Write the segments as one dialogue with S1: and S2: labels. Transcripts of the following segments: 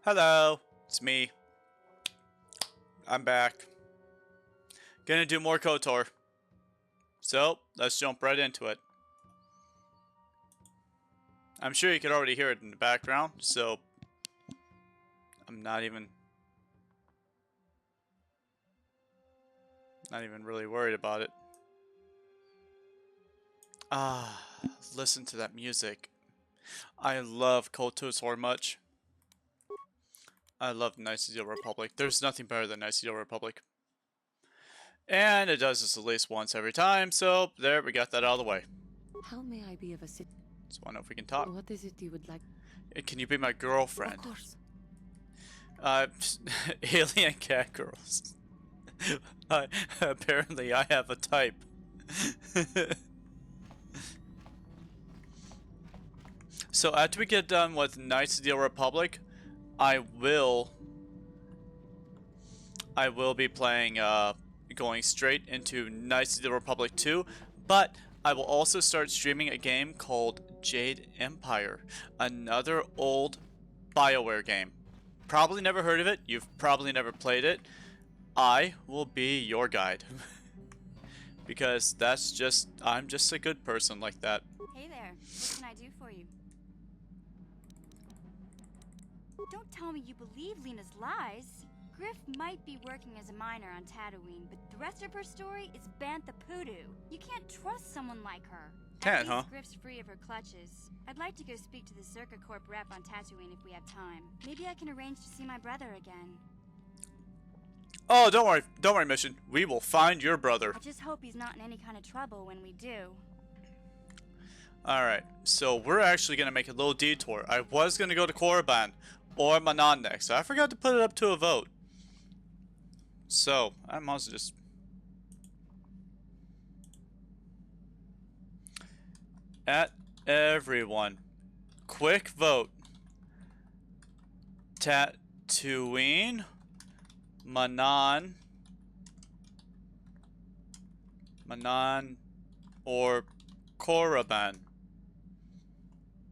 S1: Hello, it's me. I'm back. Gonna do more KOTOR. So, let's jump right into it. I'm sure you could already hear it in the background, so I'm not even really worried about it. Listen to that music. I love KOTOR so much. I love Knights of the Old Republic. There's nothing better than Knights of the Old Republic. And it does this at least once every time, so there, we got that out of the way.
S2: How may I be of assistance?
S1: Just want to know if we can talk.
S2: What is it you would like?
S1: Can you be my girlfriend?
S2: Of course.
S1: Alien cat girls. Apparently I have a type. So after we get done with Knights of the Old Republic, I will be playing, going straight into Knights of the Republic 2, but I will also start streaming a game called Jade Empire, another old BioWare game. Probably never heard of it, you've probably never played it. I will be your guide. Because I'm just a good person like that.
S3: Hey there, what can I do for you? Don't tell me you believe Lena's lies. Griff might be working as a miner on Tatooine, but the rest of her story is Bantha Poodoo. You can't trust someone like her. At least Griff's free of her clutches. I'd like to go speak to the Czerka Corp rep on Tatooine if we have time. Maybe I can arrange to see my brother again.
S1: Oh, don't worry, Mission. We will find your brother.
S3: I just hope he's not in any kind of trouble when we do.
S1: Alright, so we're actually going to make a little detour. I was going to go to Korriban or Manan next. I forgot to put it up to a vote. So, I might as well just... At everyone, quick vote. Tatooine, Manan, or Korriban.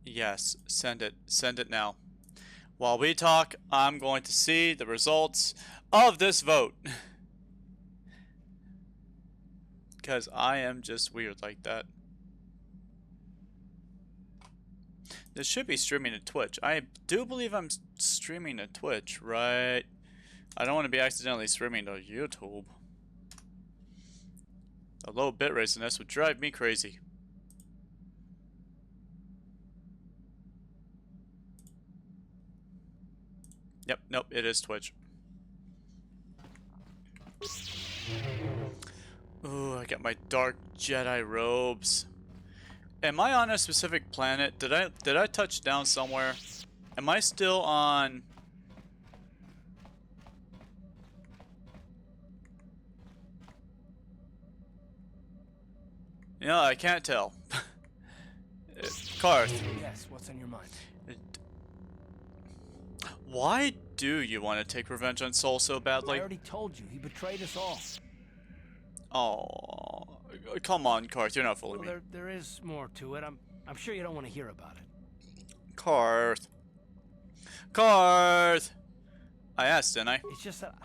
S1: Yes, send it now. While we talk, I'm going to see the results of this vote. Because I am just weird like that. This should be streaming to Twitch. I do believe I'm streaming to Twitch, right? I don't want to be accidentally streaming to YouTube. The low bitrate in this would drive me crazy. Yep, nope, it is Twitch. Ooh, I got my dark Jedi robes. Am I on a specific planet? Did I touch down somewhere? Am I still on... Yeah, I can't tell. Karth.
S4: Yes, what's on your mind?
S1: Why do you want to take revenge on Sol so badly?
S4: I already told you, he betrayed us all.
S1: Oh, come on, Karth, you're not fooling me.
S4: There is more to it. I'm sure you don't want to hear about it.
S1: Karth. Karth! I asked, didn't I?
S4: It's just that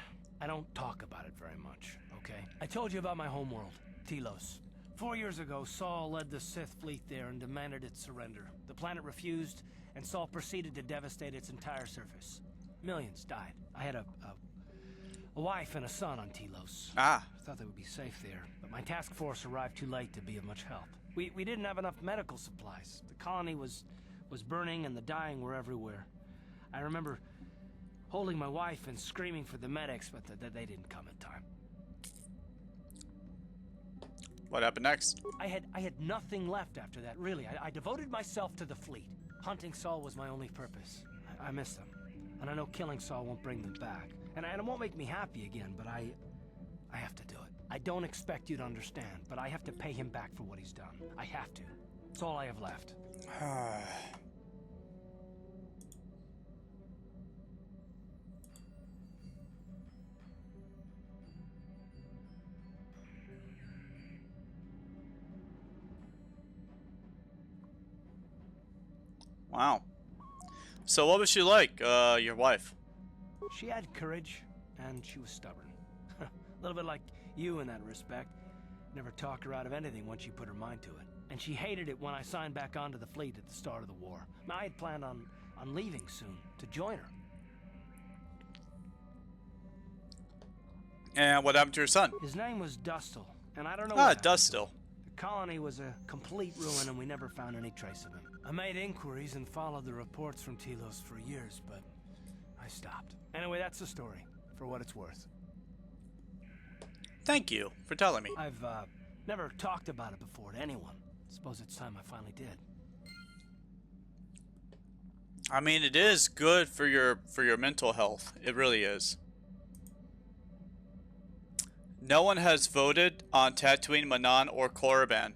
S4: I don't talk about it very much, okay? I told you about my homeworld, Telos. 4 years ago, Saul led the Sith fleet there and demanded its surrender. The planet refused, and Saul proceeded to devastate its entire surface. Millions died. I had a wife and a son on Telos. I thought they would be safe there, but my task force arrived too late to be of much help. We didn't have enough medical supplies. The colony was burning and the dying were everywhere. I remember holding my wife and screaming for the medics, but they didn't come in time.
S1: What happened next?
S4: I had nothing left after that, really. I devoted myself to the fleet. Hunting Saul was my only purpose. I miss them. And I know killing Saul won't bring them back. And it won't make me happy again, but I have to do it. I don't expect you to understand, but I have to pay him back for what he's done. I have to. It's all I have left.
S1: Wow. So what was she like, your wife?
S4: She had courage, and she was stubborn. A little bit like you in that respect. Never talked her out of anything once she put her mind to it. And she hated it when I signed back onto the fleet at the start of the war. I had planned on leaving soon to join her.
S1: And what happened to your son?
S4: His name was Dustil, and I don't know
S1: Ah,
S4: what happened to him.
S1: Dustil.
S4: The colony was a complete ruin, and we never found any trace of him. I made inquiries and followed the reports from Telos for years, but I stopped. Anyway, that's the story, for what it's worth.
S1: Thank you for telling me.
S4: I've never talked about it before to anyone. Suppose it's time I finally did.
S1: I mean, it is good for your mental health. It really is. No one has voted on Tatooine, Manan, or Korriban.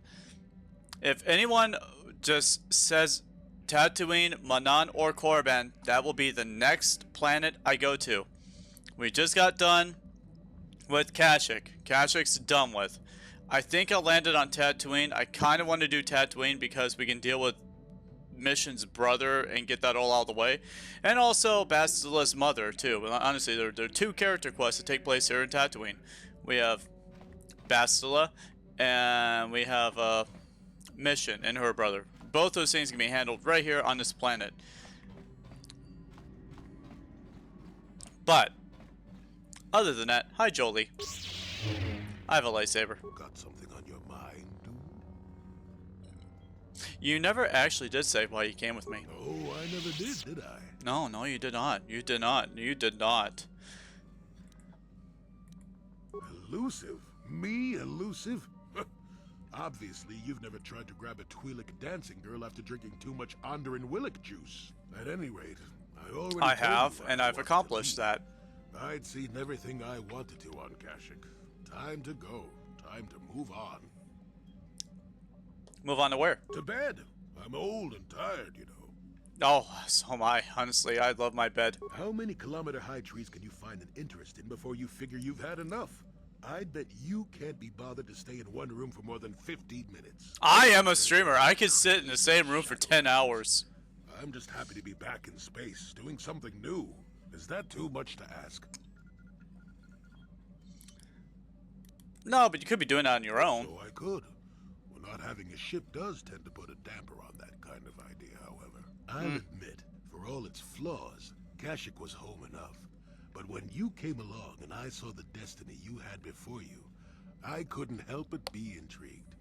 S1: If anyone just says Tatooine, Manan, or Korriban, that will be the next planet I go to. We just got done with Kashyyyk. Kashyyy's done with. I think I landed on Tatooine. I kind of want to do Tatooine because we can deal with Mission's brother and get that all out of the way. And also Bastilla's mother, too. Honestly, there are two character quests that take place here in Tatooine. We have Bastilla, and we have Mission and her brother. Both those things can be handled right here on this planet. But, other than that, hi Jolie. I have a lightsaber.
S5: Got something on your mind, dude?
S1: You never actually did say why you came with me.
S5: Oh, I never did I?
S1: No, you did not. You did not. You did not.
S5: Elusive? Me, elusive? Obviously, you've never tried to grab a Twi'lek dancing girl after drinking too much Onderan Willick juice. At any rate, I
S1: have, and I've accomplished that.
S5: I'd seen everything I wanted to on Kashyyyk. Time to go. Time to move on.
S1: Move on to where?
S5: To bed. I'm old and tired, you know.
S1: Oh, so am I. Honestly, I love my bed.
S5: How many kilometer-high trees can you find an interest in before you figure you've had enough? I'd bet you can't be bothered to stay in one room for more than 15 minutes.
S1: I am a streamer. I could sit in the same room for 10 hours.
S5: I'm just happy to be back in space, doing something new. Is that too much to ask?
S1: No, but you could be doing that on your own.
S5: So I could. Well, not having a ship does tend to put a damper on that kind of idea, however. I'll admit, for all its flaws, Kashyyyk was home enough. But when you came along and I saw the destiny you had before you, I couldn't help but be intrigued.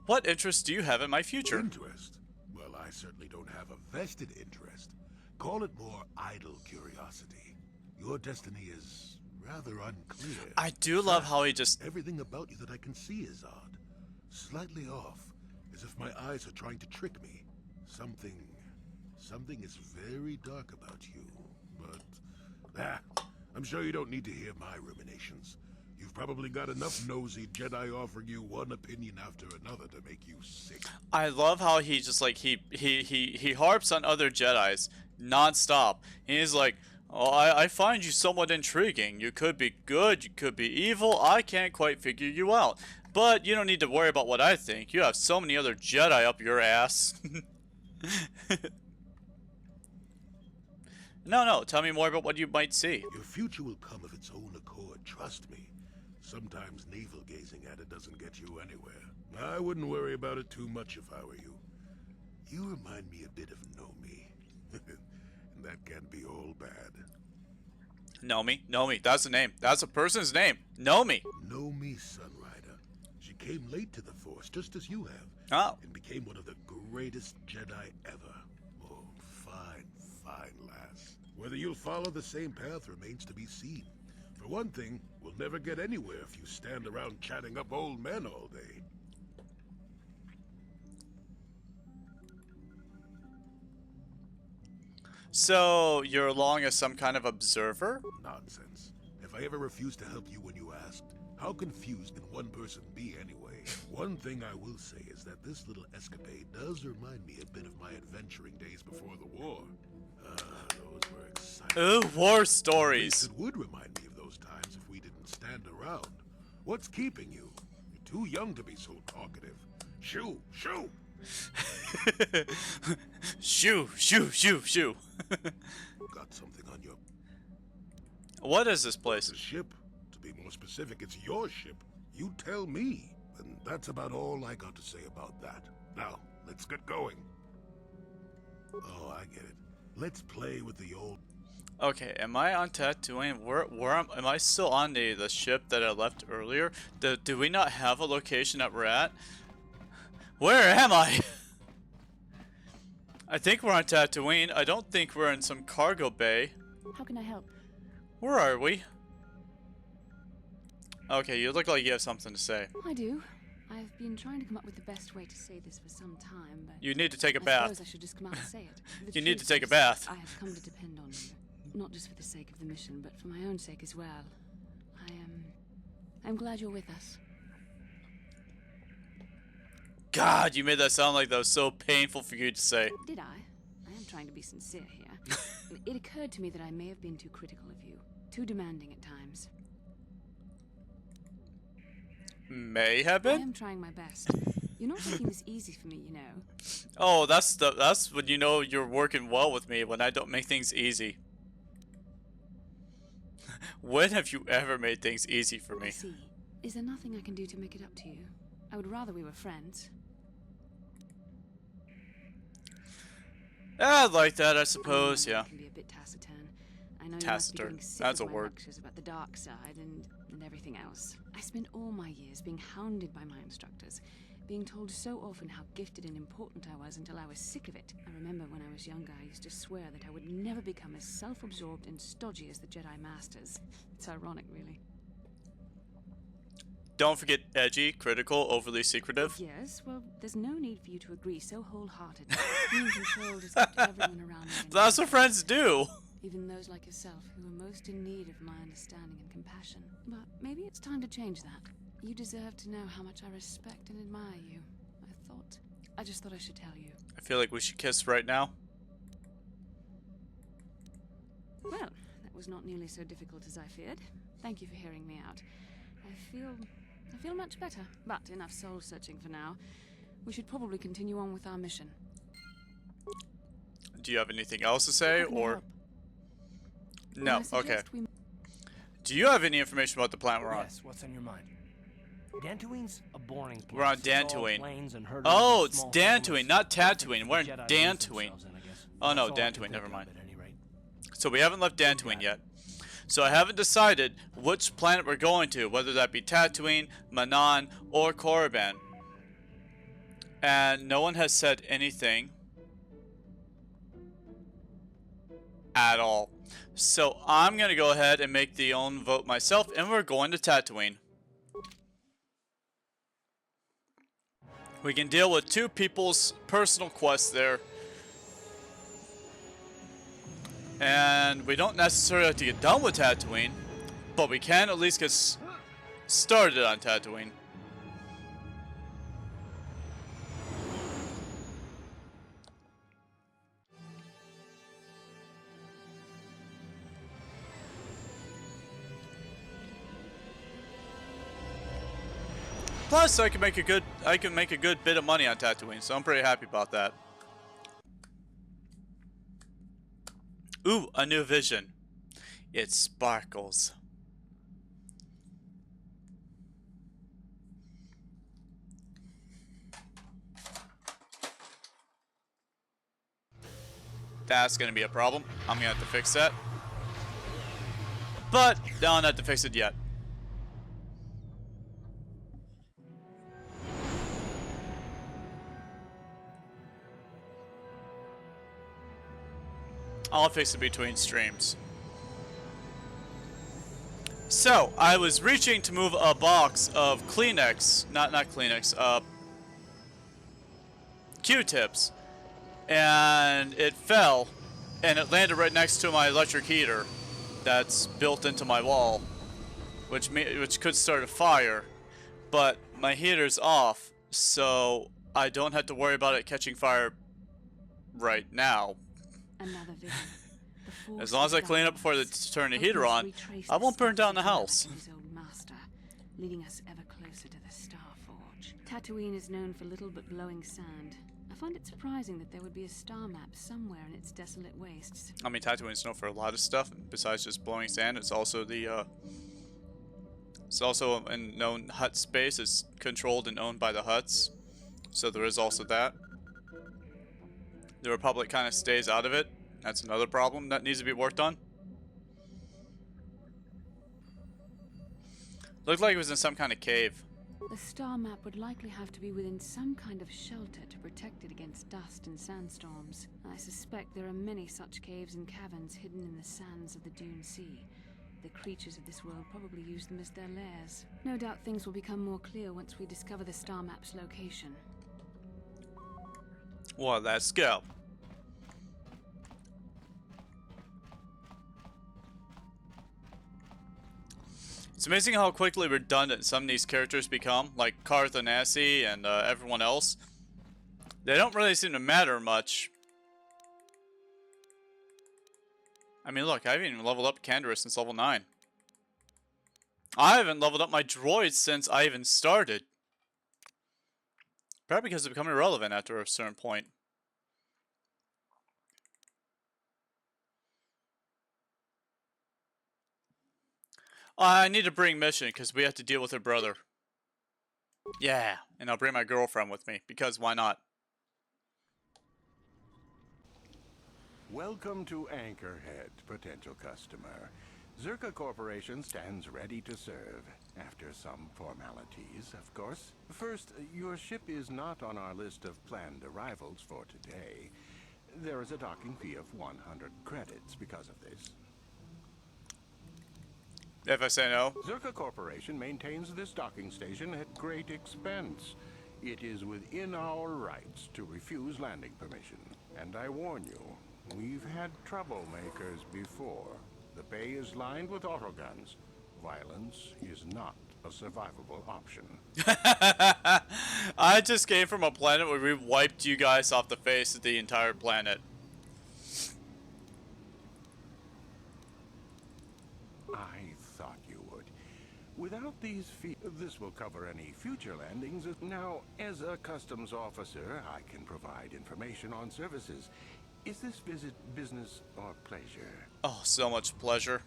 S1: What interest do you have in my future?
S5: Interest? Well, I certainly don't have a vested interest. Call it more idle curiosity. Your destiny is rather unclear.
S1: I do love how he just...
S5: Everything about you that I can see is odd. Slightly off, as if my eyes are trying to trick me. Something is very dark about you, but... I'm sure you don't need to hear my ruminations. You've probably got enough nosy Jedi offering you one opinion after another to make you sick.
S1: I love how he just like, he harps on other Jedis non-stop. He's like, oh, I find you somewhat intriguing. You could be good, you could be evil. I can't quite figure you out. But you don't need to worry about what I think. You have so many other Jedi up your ass. No, tell me more about what you might see.
S5: Your future will come of its own accord, trust me. Sometimes navel-gazing at it doesn't get you anywhere. I wouldn't worry about it too much if I were you. You remind me a bit of Nomi. And that can be all bad.
S1: Nomi, that's the name. That's a person's name. Nomi.
S5: Nomi Sunrider. She came late to the Force, just as you have.
S1: Oh.
S5: And became one of the greatest Jedi ever. Oh, fine lass. Whether you'll follow the same path remains to be seen. For one thing, we'll never get anywhere if you stand around chatting up old men all day.
S1: So, you're along as some kind of observer?
S5: Nonsense. If I ever refused to help you when you asked, how confused can one person be anyway? One thing I will say is that this little escapade does remind me a bit of my adventuring days before the war. Those were exciting.
S1: Ooh, war stories.
S5: It would remind me of those times if we didn't stand around. What's keeping you? You're too young to be so talkative. Shoo!
S1: Shoo, shoo, shoo, shoo.
S5: Got something on your
S1: What is this place?
S5: ship? To be more specific, it's your ship. You tell me. And that's about all I got to say about that. Now, let's get going. Oh, I get it. Let's play with the old...
S1: Okay, am I on Tatooine? Am I still on the ship that I left earlier? Do we not have a location that we're at? Where am I? I think we're on Tatooine. I don't think we're in some cargo bay.
S2: How can I help?
S1: Where are we? Okay, you look like you have something to say.
S2: I do. I've been trying to come up with the best way to say this for some time, but
S1: You need to take a
S2: I
S1: bath.
S2: suppose I should just come out and say it. The
S1: You need
S2: truth
S1: to take a
S2: is,
S1: bath.
S2: I have come to depend on you, not just for the sake of the mission, but for my own sake as well. I'm glad you're with us.
S1: God, you made that sound like that was so painful for you to say.
S2: Did I? I am trying to be sincere here. It occurred to me that I may have been too critical of you, too demanding at times.
S1: May have
S2: I
S1: been?
S2: am trying my best. You're not making this easy for me, you know.
S1: Oh, that's when you know you're working well with me, when I don't make things easy. When have you ever made things easy for
S2: I
S1: me?
S2: see. Is there nothing I can do to make it up to you? I would rather we were friends.
S1: I'd like that, I suppose,
S2: I know
S1: yeah.
S2: I can be a bit taciturn. I know you must be
S1: Taciturn.
S2: getting sick
S1: That's
S2: of
S1: a
S2: my
S1: word.
S2: lectures about the dark side and everything else. I spent all my years being hounded by my instructors, being told so often how gifted and important I was until I was sick of it. I remember when I was younger, I used to swear that I would never become as self-absorbed and stodgy as the Jedi Masters. It's ironic, really.
S1: Don't forget edgy, critical, overly secretive.
S2: Yes, well, there's no need for you to agree so wholeheartedly. Being controlled has kept everyone around me.
S1: That's what friends do.
S2: Even those like yourself who are most in need of my understanding and compassion. But maybe it's time to change that. You deserve to know how much I respect and admire you. I just thought I should tell you.
S1: I feel like we should kiss right now.
S2: Well, that was not nearly so difficult as I feared. Thank you for hearing me out. I feel much better, but enough soul searching for now. We should probably continue on with our mission.
S1: Do you have anything else to say,
S2: How can I
S1: or...
S2: help?
S1: No,
S2: I
S1: okay.
S2: suggest we-
S1: Do you have any information about the planet we're on?
S4: Yes, what's on your mind? Dantooine's a boring place.
S1: We're on
S4: It's all
S1: Dantooine.
S4: plains and herders
S1: Oh,
S4: and
S1: it's
S4: small
S1: Dantooine,
S4: settlements.
S1: not
S4: Perfect
S1: Tatooine.
S4: for
S1: We're in
S4: Jedi to lose
S1: Dantooine.
S4: themselves in, I guess.
S1: Oh, no,
S4: That's all I can
S1: Dantooine,
S4: think
S1: never
S4: of
S1: mind.
S4: at any rate.
S1: So we haven't left Dantooine yet. So I haven't decided which planet we're going to, whether that be Tatooine, Manan, or Korriban. And no one has said anything at all. So I'm going to go ahead and make the own vote myself, and we're going to Tatooine. We can deal with two people's personal quests there. And we don't necessarily have to get done with Tatooine, but we can at least get started on Tatooine. Plus, I can make a good bit of money on Tatooine, so I'm pretty happy about that. Ooh, a new vision. It sparkles. That's gonna be a problem. I'm gonna have to fix that. But, I don't have to fix it yet. I'll fix it between streams. So, I was reaching to move a box of Kleenex, not Kleenex, Q-tips, and it fell, and it landed right next to my electric heater that's built into my wall, which could start a fire, but my heater's off, so I don't have to worry about it catching fire right now.
S2: Another vision. The
S1: As long as I
S2: Force
S1: clean
S2: is
S1: up before they
S2: guiding us.
S1: turn the
S2: Help
S1: heater
S2: us
S1: on,
S2: retrace
S1: I won't burn
S2: steps
S1: down the
S2: of Jedi
S1: house.
S2: and his old master, leading us ever closer to the Star Forge. Tatooine is known for little but glowing sand. I find it surprising that there would be a star map somewhere in its desolate wastes.
S1: I mean, Tatooine's known for a lot of stuff besides just blowing sand. It's also it's also a known Hutt space. It's controlled and owned by the Hutts, so there is also that. The Republic kind of stays out of it. That's another problem that needs to be worked on. Looked like it was in some kind of cave.
S2: The star map would likely have to be within some kind of shelter to protect it against dust and sandstorms. I suspect there are many such caves and caverns hidden in the sands of the Dune Sea. The creatures of this world probably use them as their lairs. No doubt things will become more clear once we discover the star map's location.
S1: Well, let's go. It's amazing how quickly redundant some of these characters become, like Carthanasi and everyone else. They don't really seem to matter much. I mean, look, I haven't even leveled up Canderous since level 9. I haven't leveled up my droids since I even started. Probably because they become irrelevant after a certain point. I need to bring Mission because we have to deal with her brother. Yeah, and I'll bring my girlfriend with me because why not?
S6: Welcome to Anchorhead, potential customer. Czerka Corporation stands ready to serve. After some formalities, of course. First, your ship is not on our list of planned arrivals for today. There is a docking fee of 100 credits because of this.
S1: If I say no.
S6: Czerka Corporation maintains this docking station at great expense. It is within our rights to refuse landing permission. And I warn you, we've had troublemakers before. The bay is lined with autoguns. Violence is not a survivable option.
S1: I just came from a planet where we wiped you guys off the face of the entire planet.
S6: I thought you would. Without these fees, this will cover any future landings. Now, as a customs officer, I can provide information on services. Is this visit business or pleasure?
S1: Oh, so much pleasure.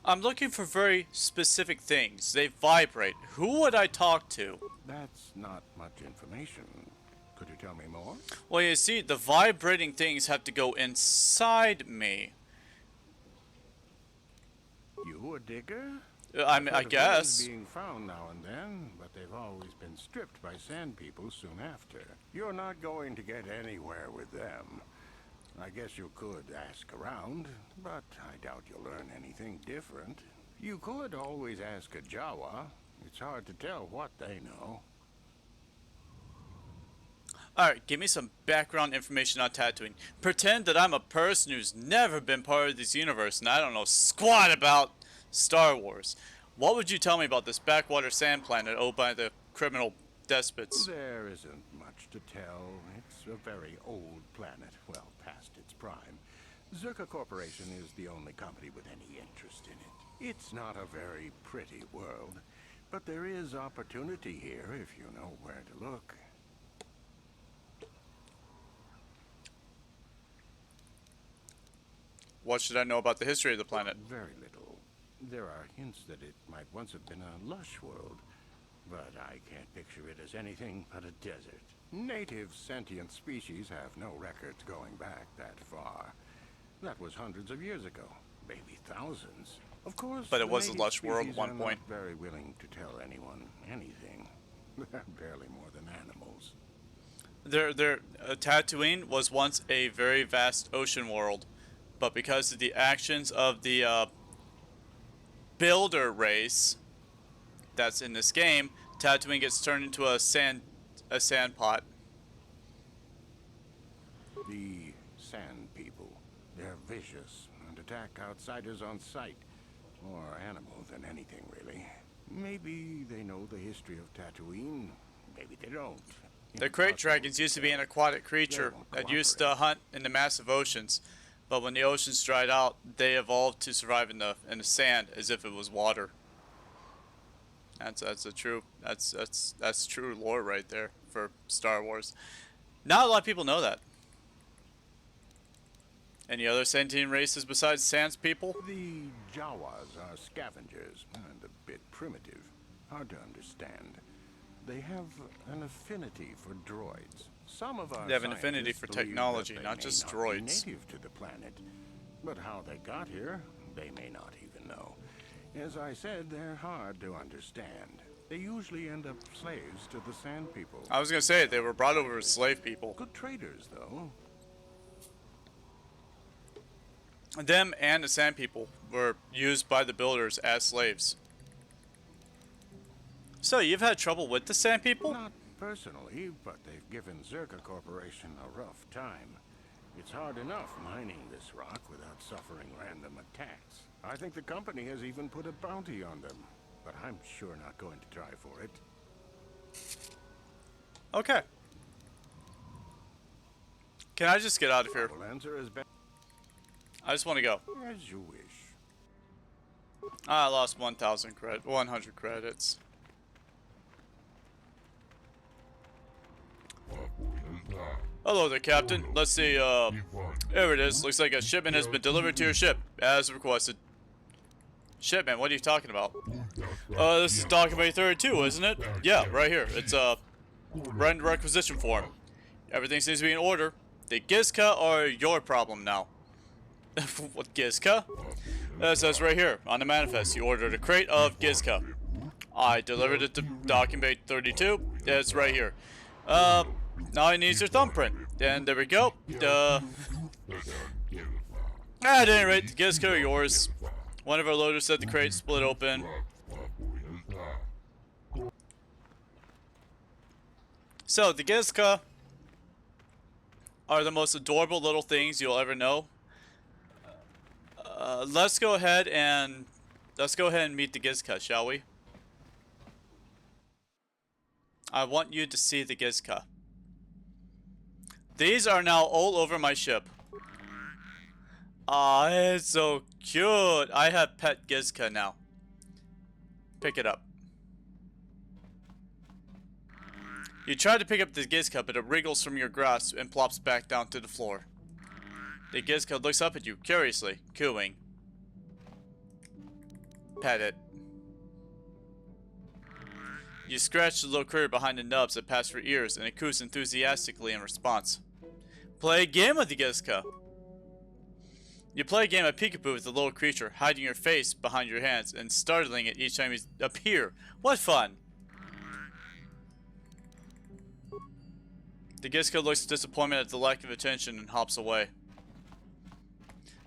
S1: I'm looking for very specific things. They vibrate. Who would I talk to?
S6: That's not much information. Could you tell me more?
S1: Well, you see, the vibrating things have to go inside me.
S6: You a digger?
S1: I mean, I guess.
S6: Being found now and then, but they've always been stripped by sand people soon after. You're not going to get anywhere with them. I guess you could ask around, but I doubt you'll learn anything different. You could always ask a Jawa. It's hard to tell what they know.
S1: Alright, give me some background information on Tatooine. Pretend that I'm a person who's never been part of this universe and I don't know squat about Star Wars. What would you tell me about this backwater sand planet owned by the criminal despots?
S6: There isn't much to tell. It's a very old planet, well past its prime. Czerka Corporation is the only company with any interest in it. It's not a very pretty world, but there is opportunity here if you know where to look.
S1: What should I know about the history of the planet?
S6: Very little. There are hints that it might once have been a lush world, but I can't picture it as anything but a desert. Native sentient species have no records going back that far. That was hundreds of years ago, maybe thousands. Of course,
S1: But it was a
S6: native
S1: lush world at
S6: species
S1: one
S6: are
S1: point.
S6: not very willing to tell anyone anything. They're barely more than animals.
S1: Tatooine was once a very vast ocean world, but because of the actions of the builder race that's in this game, Tatooine gets turned into a sand pot.
S6: The Sand People. They're vicious and attack outsiders on sight. More animal than anything, really. Maybe they know the history of Tatooine. Maybe they don't.
S1: The crate dragons used to be an aquatic creature that used to hunt in the massive oceans, But when the oceans dried out, they evolved to survive in the sand as if it was water. That's true lore right there for Star Wars. Not a lot of people know that. Any other sentient races besides Sans people?
S6: The Jawas are scavengers and a bit primitive. Hard to understand. They have an affinity for droids. Some of our
S1: They have an affinity
S6: scientists
S1: for
S6: believe
S1: technology,
S6: that they
S1: not
S6: may
S1: just
S6: not be
S1: droids.
S6: native to the planet, but how they got here, they may not even know. As I said, they're hard to understand. They usually end up slaves to the Sand People.
S1: I was gonna say they were brought over as slave people.
S6: Good traders, though.
S1: Them and the Sand People were used by the builders as slaves. So you've had trouble with the Sand People?
S6: Not personally, but they've given Czerka Corporation a rough time. It's hard enough mining this rock without suffering random attacks. I think the company has even put a bounty on them, but I'm sure not going to try for it.
S1: Okay. Can I just get out of here?
S6: Will answer as best
S1: I just want to go.
S6: as you wish.
S1: I lost 100 credits. Hello there, Captain. Let's see, there it is. Looks like a shipment has been delivered to your ship, as requested. Shipment? What are you talking about? This is document 32, isn't it? Yeah, right here. It's, right in the requisition form. Everything seems to be in order. The Gizka are your problem now. What Gizka? It says right here, on the manifest, you ordered a crate of Gizka. I delivered it to document 32. It's right here. Now it needs your thumbprint. And there we go. At any rate, the Gizka are yours. One of our loaders said the crate split open. So, the Gizka are the most adorable little things you'll ever know. Let's go ahead and meet the Gizka, shall we? I want you to see the Gizka. These are now all over my ship. Ah, it's so cute. I have pet Gizka now. Pick it up. You try to pick up the Gizka, but it wriggles from your grasp and plops back down to the floor. The Gizka looks up at you, curiously, cooing. Pet it. You scratch the little critter behind the nubs that pass for ears, and it coos enthusiastically in response. Play a game with the Gizka. You play a game of peekaboo with the little creature, hiding your face behind your hands and startling it each time you appear. What fun! The Gizka looks disappointed at the lack of attention and hops away.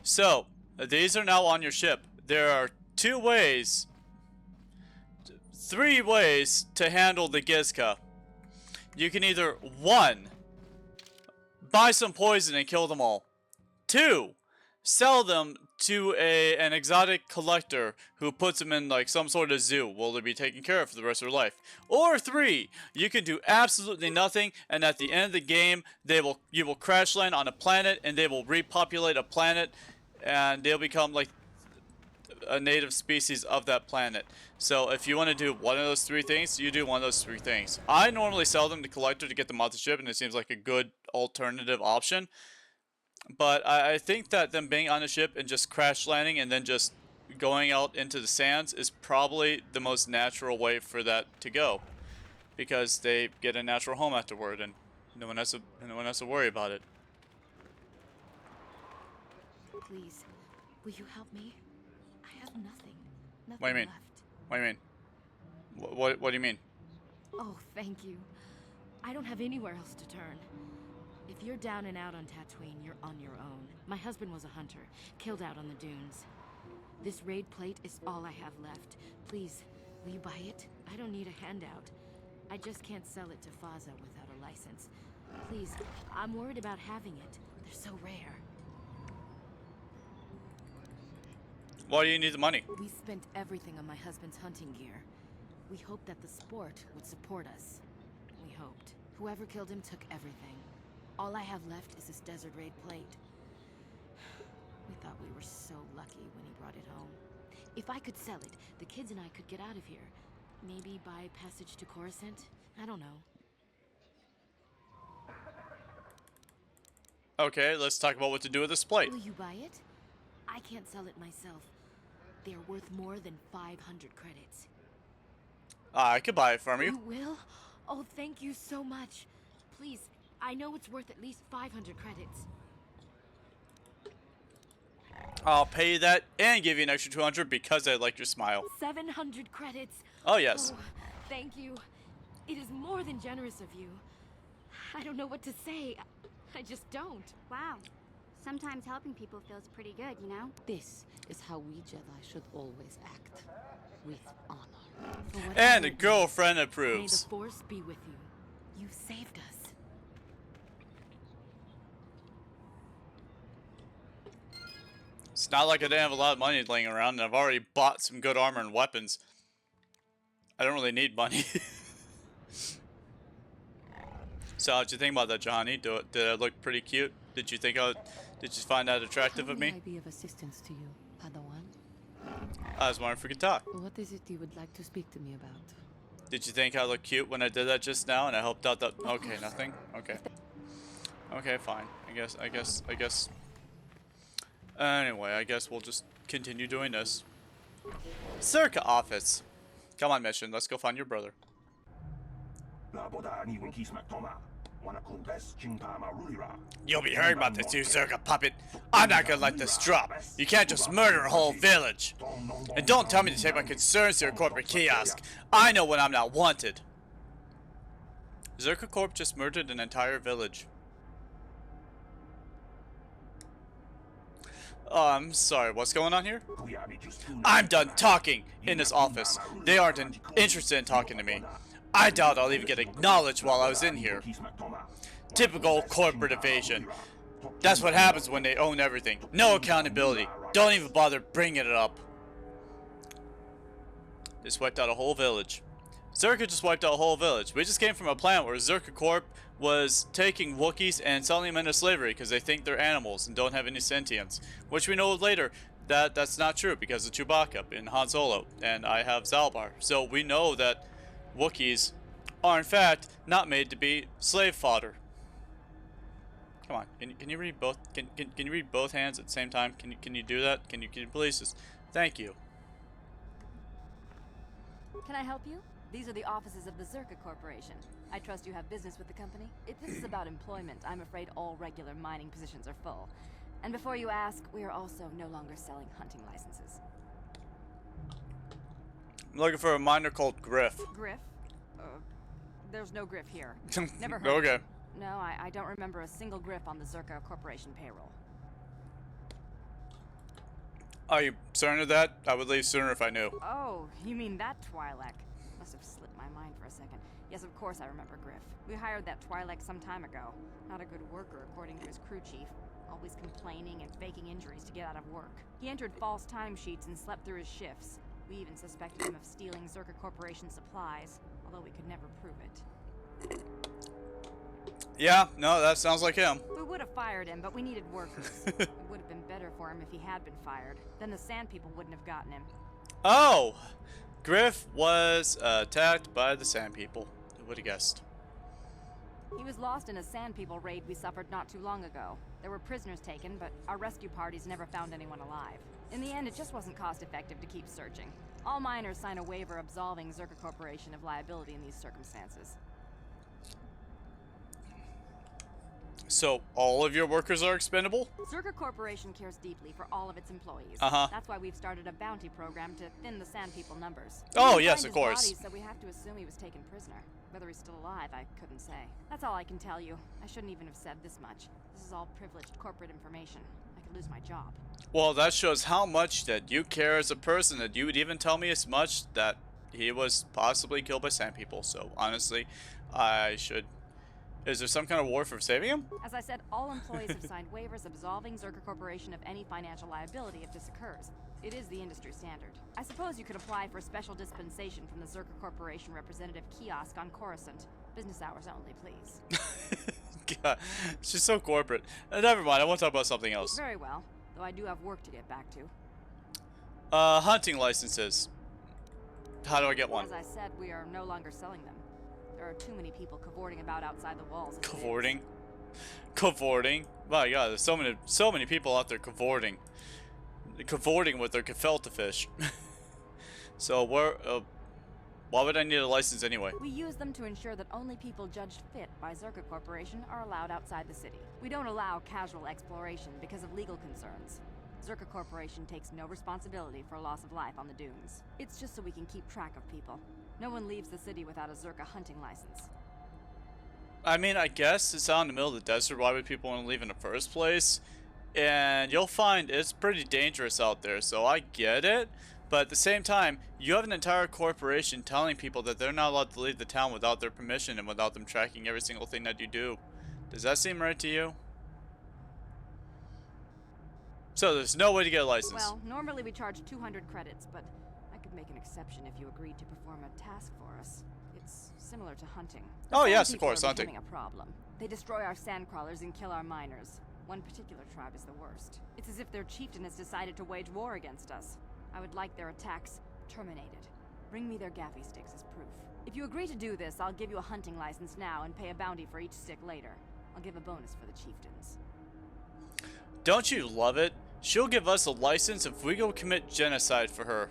S1: So, these are now on your ship. There are 3 ways to handle the Gizka. You can either 1. Buy some poison and kill them all. 2. Sell them to an exotic collector who puts them in like some sort of zoo where they'll be taken care of for the rest of their life. Or 3. You can do absolutely nothing, and at the end of the game, you will crash land on a planet and they will repopulate a planet and they'll become like a native species of that planet. So if you want to do one of those 3 things, you do one of those 3 things. I normally sell them to collector to get them off the ship, and it seems like a good alternative option. But I think that them being on the ship and just crash landing and then just going out into the sands is probably the most natural way for that to go, because they get a natural home afterward and no one has to worry about it.
S2: Please, will you help me? I have nothing. Nothing
S1: What do you mean?
S2: left.
S1: What do you mean? What do you mean?
S2: Oh, thank you. I don't have anywhere else to turn. If you're down and out on Tatooine, you're on your own. My husband was a hunter, killed out on the dunes. This raid plate is all I have left. Please, will you buy it? I don't need a handout. I just can't sell it to Faza without a license. Please, I'm worried about having it. They're so rare.
S1: Why do you need the money?
S2: We spent everything on my husband's hunting gear. We hoped that the sport would support us. We hoped. Whoever killed him took everything. All I have left is this desert raid plate. We thought we were so lucky when he brought it home. If I could sell it, the kids and I could get out of here. Maybe buy passage to Coruscant? I don't know.
S1: Okay, let's talk about what to do with this plate.
S2: Will you buy it? I can't sell it myself. They're worth more than 500 credits.
S1: I could buy it from
S2: You
S1: you.
S2: will? Oh, thank you so much. Please, I know it's worth at least 500 credits.
S1: I'll pay you that and give you an extra 200 because I like your smile.
S2: 700 credits.
S1: Oh, yes.
S2: Oh, thank you. It is more than generous of you. I don't know what to say. I just don't.
S3: Wow. Sometimes helping people feels pretty good, you know?
S2: This is how we Jedi should always act. With honor. For whatever
S1: And a
S2: it is,
S1: girlfriend
S2: May
S1: approves.
S2: the Force be with you. You saved us.
S1: It's not like I didn't have a lot of money laying around, and I've already bought some good armor and weapons. I don't really need money. So how'd you think about that, Johnny? Did I look pretty cute? Did you find that attractive
S2: How
S1: of
S2: may
S1: me?
S2: I be of assistance to you, Padawan?
S1: I was wondering if we could talk.
S2: What is it you would like to speak to me about?
S1: Did you think I looked cute when I did that just now and I helped out the... Okay, nothing? Okay. Okay, fine. I guess. Anyway, I guess we'll just continue doing this. Czerka office. Come on, mission. Let's go find your brother. You'll be hearing about this, you Czerka puppet. I'm not gonna let this drop. You can't just murder a whole village. And don't tell me to take my concerns to your corporate kiosk. I know when I'm not wanted. Czerka Corp just murdered an entire village. I'm sorry, what's going on here? I'm done talking in this office. They aren't interested in talking to me. I doubt I'll even get acknowledged while I was in here. Typical corporate evasion. That's what happens when they own everything. No accountability. Don't even bother bringing it up. Just wiped out a whole village. Czerka just wiped out a whole village. We just came from a planet where Czerka Corp was taking Wookiees and selling them into slavery because they think they're animals and don't have any sentience. Which we know later that that's not true because of Chewbacca in Han Solo, and I have Zalbar. So we know that Wookiees are in fact not made to be slave fodder. Come on, can you read both? Can you read both hands at the same time? Can you do that? Can you please just? Thank you.
S7: Can I help you? These are the offices of the Czerka Corporation. I trust you have business with the company. If this is about employment, I'm afraid all regular mining positions are full. And before you ask, we are also no longer selling hunting licenses.
S1: I'm looking for a miner called Griff.
S7: Griff? There's no Griff here. Never heard.
S1: Okay.
S7: No, I don't remember a single Griff on the Czerka Corporation payroll.
S1: Are you certain of that? I would leave sooner if I knew.
S7: Oh, you mean that Twi'lek? Must have slipped my mind for a second. Yes, of course I remember Griff. We hired that Twi'lek some time ago. Not a good worker, according to his crew chief. Always complaining and faking injuries to get out of work. He entered false timesheets and slept through his shifts. We even suspected him of stealing Czerka Corporation supplies, although we could never prove it.
S1: Yeah, no, that sounds like him.
S7: We would have fired him, but we needed workers. It would have been better for him if he had been fired. Then the Sand People wouldn't have gotten him.
S1: Oh! Griff was attacked by the Sand People. Who would have guessed?
S7: He was lost in a Sand People raid we suffered not too long ago. There were prisoners taken, but our rescue parties never found anyone alive. In the end, it just wasn't cost-effective to keep searching. All miners sign a waiver absolving Czerka Corporation of liability in these circumstances.
S1: So, all of your workers are expendable?
S7: Czerka Corporation cares deeply for all of its employees.
S1: Uh-huh.
S7: That's why we've started a bounty program to thin the Sand People numbers.
S1: Oh,
S7: We
S1: yes,
S7: find
S1: of
S7: his
S1: course.
S7: body, so we have to assume he was taken prisoner. Whether he's still alive, I couldn't say. That's all I can tell you. I shouldn't even have said this much. This is all privileged corporate information. I could lose my job.
S1: Well, that shows how much that you care as a person, that you would even tell me as much that he was possibly killed by Sand People. So, honestly, I should... Is there some kind of war for saving him?
S7: As I said, all employees have signed waivers absolving Czerka Corporation of any financial liability if this occurs. It is the industry standard. I suppose you could apply for special dispensation from the Czerka Corporation representative kiosk on Coruscant. Business hours only, please.
S1: God, she's so corporate. Never mind, I want to talk about something else.
S7: Very well. though I do have work to get back to.
S1: Hunting licenses. How do I get one?
S7: As I said, we are no longer selling them. There are too many people cavorting about outside the walls.
S1: Cavorting? Cavorting? My god, there's so many people out there cavorting. Cavorting with their gefilte fish. So why would I need a license anyway?
S7: We use them to ensure that only people judged fit by Czerka Corporation are allowed outside the city. We don't allow casual exploration because of legal concerns. Czerka Corporation takes no responsibility for loss of life on the dunes. It's just so we can keep track of people. No one leaves the city without a Czerka hunting license.
S1: I mean, I guess it's out in the middle of the desert. Why would people want to leave in the first place? And you'll find it's pretty dangerous out there, so I get it. But at the same time, you have an entire corporation telling people that they're not allowed to leave the town without their permission and without them tracking every single thing that you do. Does that seem right to you? So there's no way to get a license.
S7: Well, normally we charge 200 credits, but I could make an exception if you agreed to perform a task for us. It's similar to hunting.
S1: Oh
S7: Some
S1: yes, of
S7: people
S1: course,
S7: are
S1: hunting.
S7: becoming a problem. They destroy our sandcrawlers and kill our miners. One particular tribe is the worst. It's as if their chieftain has decided to wage war against us. I would like their attacks terminated. Bring me their gaffy sticks as proof. If you agree to do this, I'll give you a hunting license now and pay a bounty for each stick later. I'll give a bonus for the chieftains.
S1: Don't you love it? She'll give us a license if we go commit genocide for her.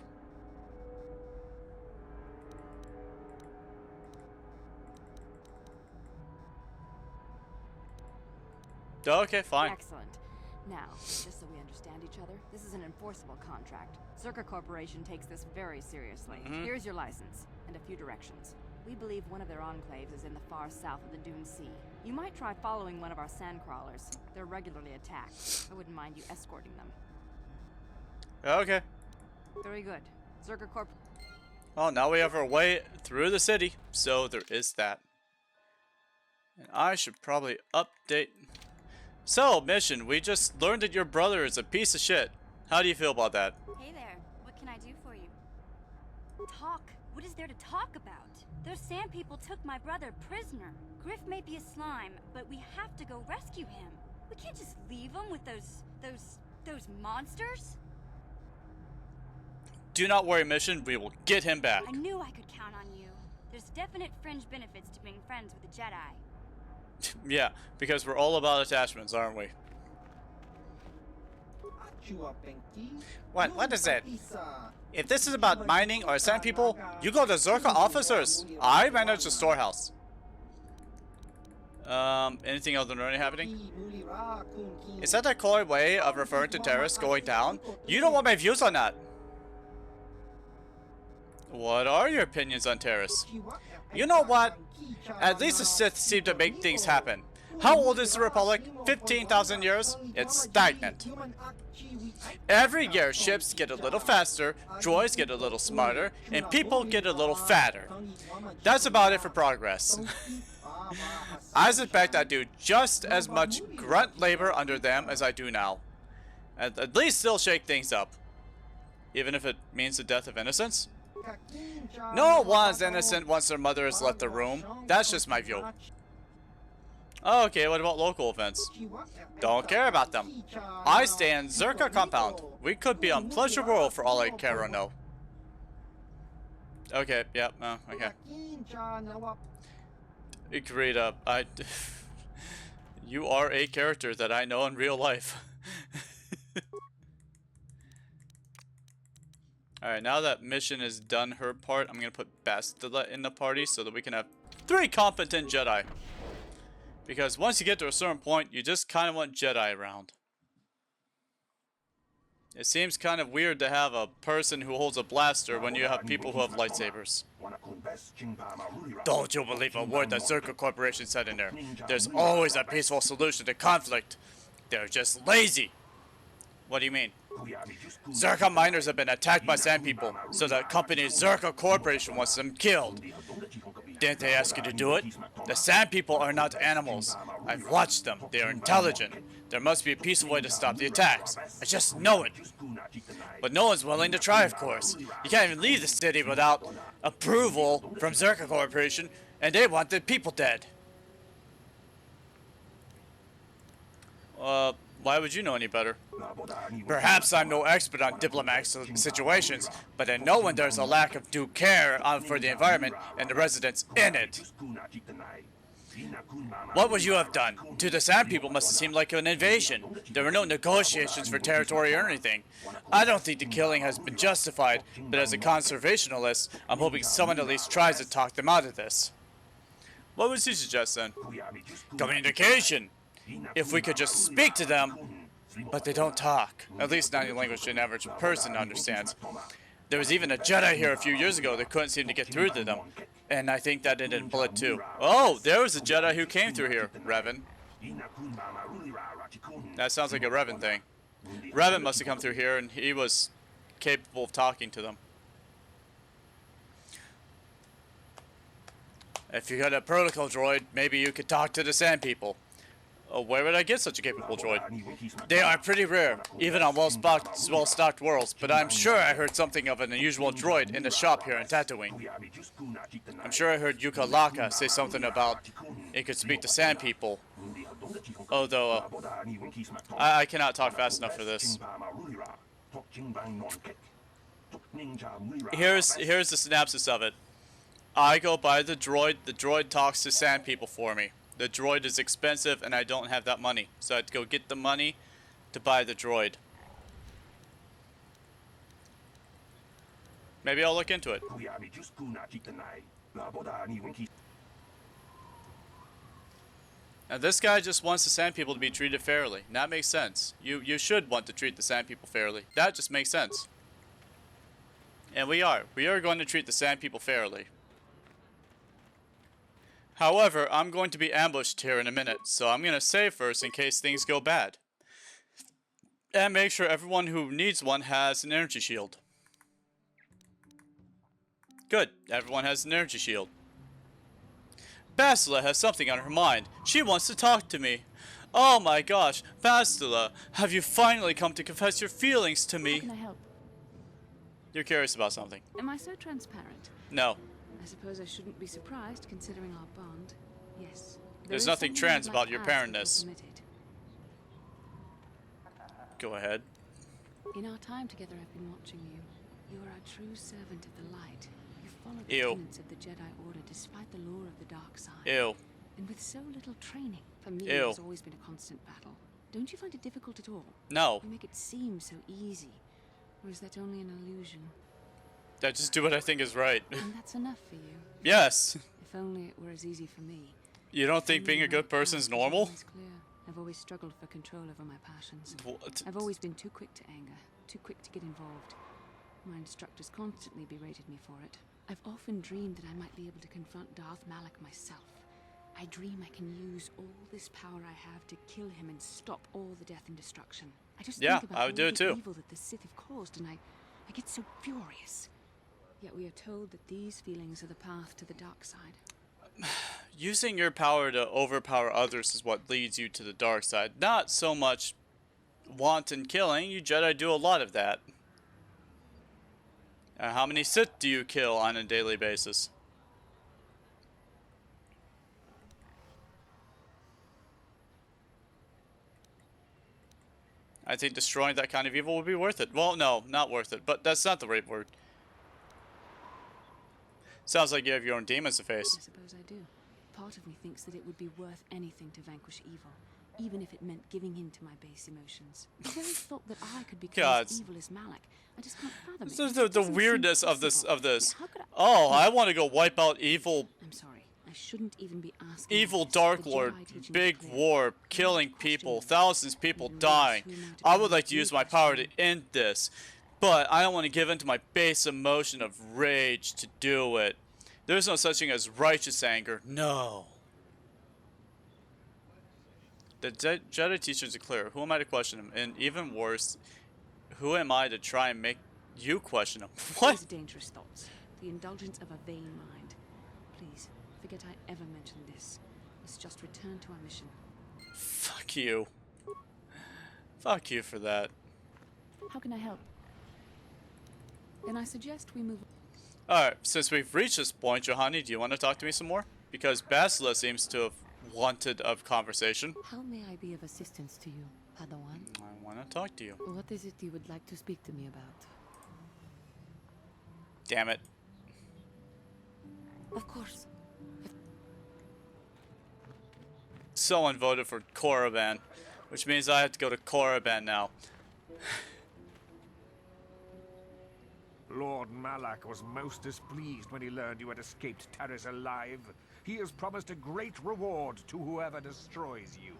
S1: Okay, fine.
S7: Excellent. Now, just so we understand each other, this is an enforceable contract. Czerka Corporation takes this very seriously. Here's your license, and a few directions. We believe one of their enclaves is in the far south of the Dune Sea. You might try following one of our sandcrawlers. They're regularly attacked. I wouldn't mind you escorting them.
S1: Okay.
S7: Very good. Czerka Corp...
S1: Well, now we have our way through the city, so there is that. And I should probably update... So, mission, we just learned that your brother is a piece of shit. How do you feel about that?
S3: Hey there, what can I do for you? Talk. What is there to talk about? Those sand people took my brother prisoner. Griff may be a slime, but we have to go rescue him. We can't just leave him with those monsters.
S1: Do not worry, mission. We will get him back.
S3: I knew I could count on you. There's definite fringe benefits to being friends with a Jedi.
S1: Yeah, because we're all about attachments, aren't we? What is it? If this is about mining or sand people, you go to Czerka officers. I manage the storehouse. Anything else already happening? Is that a coy way of referring to terrorists going down? You don't want my views on that. What are your opinions on terrorists? You know what? At least the Sith seem to make things happen. How old is the Republic? 15,000 years? It's stagnant. Every year, ships get a little faster, droids get a little smarter, and people get a little fatter. That's about it for progress. I suspect I do just as much grunt labor under them as I do now. At least still shake things up. Even if it means the death of innocents? No one's innocent once their mother has left the room. That's just my view. Okay, what about local events? Don't care about them. I stay in Czerka compound. We could be on Pleasure World for all I care or know. Okay, yep, okay. Agreed up. You are a character that I know in real life. Alright, now that mission has done her part, I'm gonna put Bastilla in the party so that we can have 3 competent Jedi. Because once you get to a certain point, you just kind of want Jedi around. It seems kind of weird to have a person who holds a blaster when you have people who have lightsabers. Don't you believe a word that Czerka Corporation said in there? There's always a peaceful solution to conflict. They're just lazy. What do you mean? Czerka miners have been attacked by sand people, so the company Czerka Corporation wants them killed. Didn't they ask you to do it? The sand people are not animals. I've watched them. They are intelligent. There must be a peaceful way to stop the attacks. I just know it. But no one's willing to try, of course. You can't even leave the city without approval from Czerka Corporation, and they want the people dead. Why would you know any better? Perhaps I'm no expert on diplomatic situations, but I know when there's a lack of due care for the environment and the residents in it. What would you have done? To the Sand People must have seemed like an invasion. There were no negotiations for territory or anything. I don't think the killing has been justified, but as a conservationalist, I'm hoping someone at least tries to talk them out of this. What would you suggest then? Communication! If we could just speak to them, but they don't talk. At least not in language an average person understands. There was even a Jedi here a few years ago that couldn't seem to get through to them. And I think that ended in blood too. Oh, there was a Jedi who came through here, Revan. That sounds like a Revan thing. Revan must have come through here and he was capable of talking to them. If you had a protocol droid, maybe you could talk to the Sand People. Oh, where would I get such a capable droid? They are pretty rare, even on well-stocked worlds, but I'm sure I heard something of an unusual droid in the shop here in Tatooine. I'm sure I heard Yuka Laka say something about it could speak to Sand People. Although, I cannot talk fast enough for this. Here's the synopsis of it. I go by the droid talks to Sand People for me. The droid is expensive and I don't have that money, so I have to go get the money to buy the droid. Maybe I'll look into it. Now this guy just wants the Sand People to be treated fairly. And that makes sense. You should want to treat the Sand People fairly. That just makes sense. And we are. We are going to treat the Sand People fairly. However, I'm going to be ambushed here in a minute, so I'm going to save first in case things go bad. And make sure everyone who needs one has an energy shield. Good, everyone has an energy shield. Bastilla has something on her mind. She wants to talk to me. Oh my gosh, Bastilla, have you finally come to confess your feelings to me?
S2: How can I help?
S1: You're curious about something.
S2: Am I so transparent?
S1: No.
S2: I suppose I shouldn't be surprised, considering our bond. Yes.
S1: There's nothing trans about your parentness. Go ahead.
S2: In our time together, I've been watching you. You are a true servant of the light. You follow the
S1: Ew.
S2: tenets of the Jedi Order despite the lure of the dark side.
S1: Ew.
S2: And with so little training. For me,
S1: Ew.
S2: it's always been a constant battle. Don't you find it difficult at all?
S1: No.
S2: You make it seem so easy. Or is that only an illusion?
S1: I just do what I think is right.
S2: And that's enough for you.
S1: Yes.
S2: If only it were as easy for me.
S1: You don't think being a good person is normal?
S2: It's clear. I've always struggled for control over my passions.
S1: What?
S2: I've always been too quick to anger, too quick to get involved. My instructors constantly berated me for it. I've often dreamed that I might be able to confront Darth Malak myself. I dream I can use all this power I have to kill him and stop all the death and destruction. I just
S1: Yeah,
S2: think about
S1: I would do
S2: all
S1: it
S2: the
S1: too.
S2: evil that the Sith have caused, and I get so furious. Yet we are told that these feelings are the path to the dark side.
S1: Using your power to overpower others is what leads you to the dark side. Not so much wanton killing. You Jedi do a lot of that. How many Sith do you kill on a daily basis? I think destroying that kind of evil would be worth it. Well, no, not worth it, but that's not the right word. Sounds like you have your own demons to face.
S2: I suppose I do. Part of me thinks that it would be worth anything to vanquish evil, even if it meant giving in to my base emotions. The very thought that I could become as evil as Malak, I just can't fathom it.
S1: This is the weirdness of this.
S2: How could I...
S1: Oh, I want to go wipe out evil.
S2: I'm sorry. I shouldn't even be asking.
S1: Evil
S2: this.
S1: Dark
S2: The
S1: Lord,
S2: Jedi teaching is
S1: big
S2: clear.
S1: war, killing people, thousands of people dying. I would like to use my power to end this, but I don't want to give in to my base emotion of rage to do it. There's no such thing as righteous anger. No. The Jedi teachings are clear. Who am I to question him? And even worse, who am I to try and make you question him? What?
S2: These are dangerous thoughts. The indulgence of a vain mind. Please, forget I ever mentioned this. Let's just return to our mission.
S1: Fuck you. Fuck you for that.
S2: How can I help? Then I suggest we move.
S1: Alright, since we've reached this point, Johanny, do you want to talk to me some more? Because Bastilla seems to have wanted of conversation.
S8: How may I be of assistance to you, Padawan?
S1: want to talk to you.
S2: What is it you would like to speak to me about?
S1: Damn it.
S2: Of course.
S1: Someone voted for Korriban, which means I have to go to Korriban now.
S8: Lord Malak was most displeased when he learned you had escaped Taris alive. He has promised a great reward to whoever destroys you.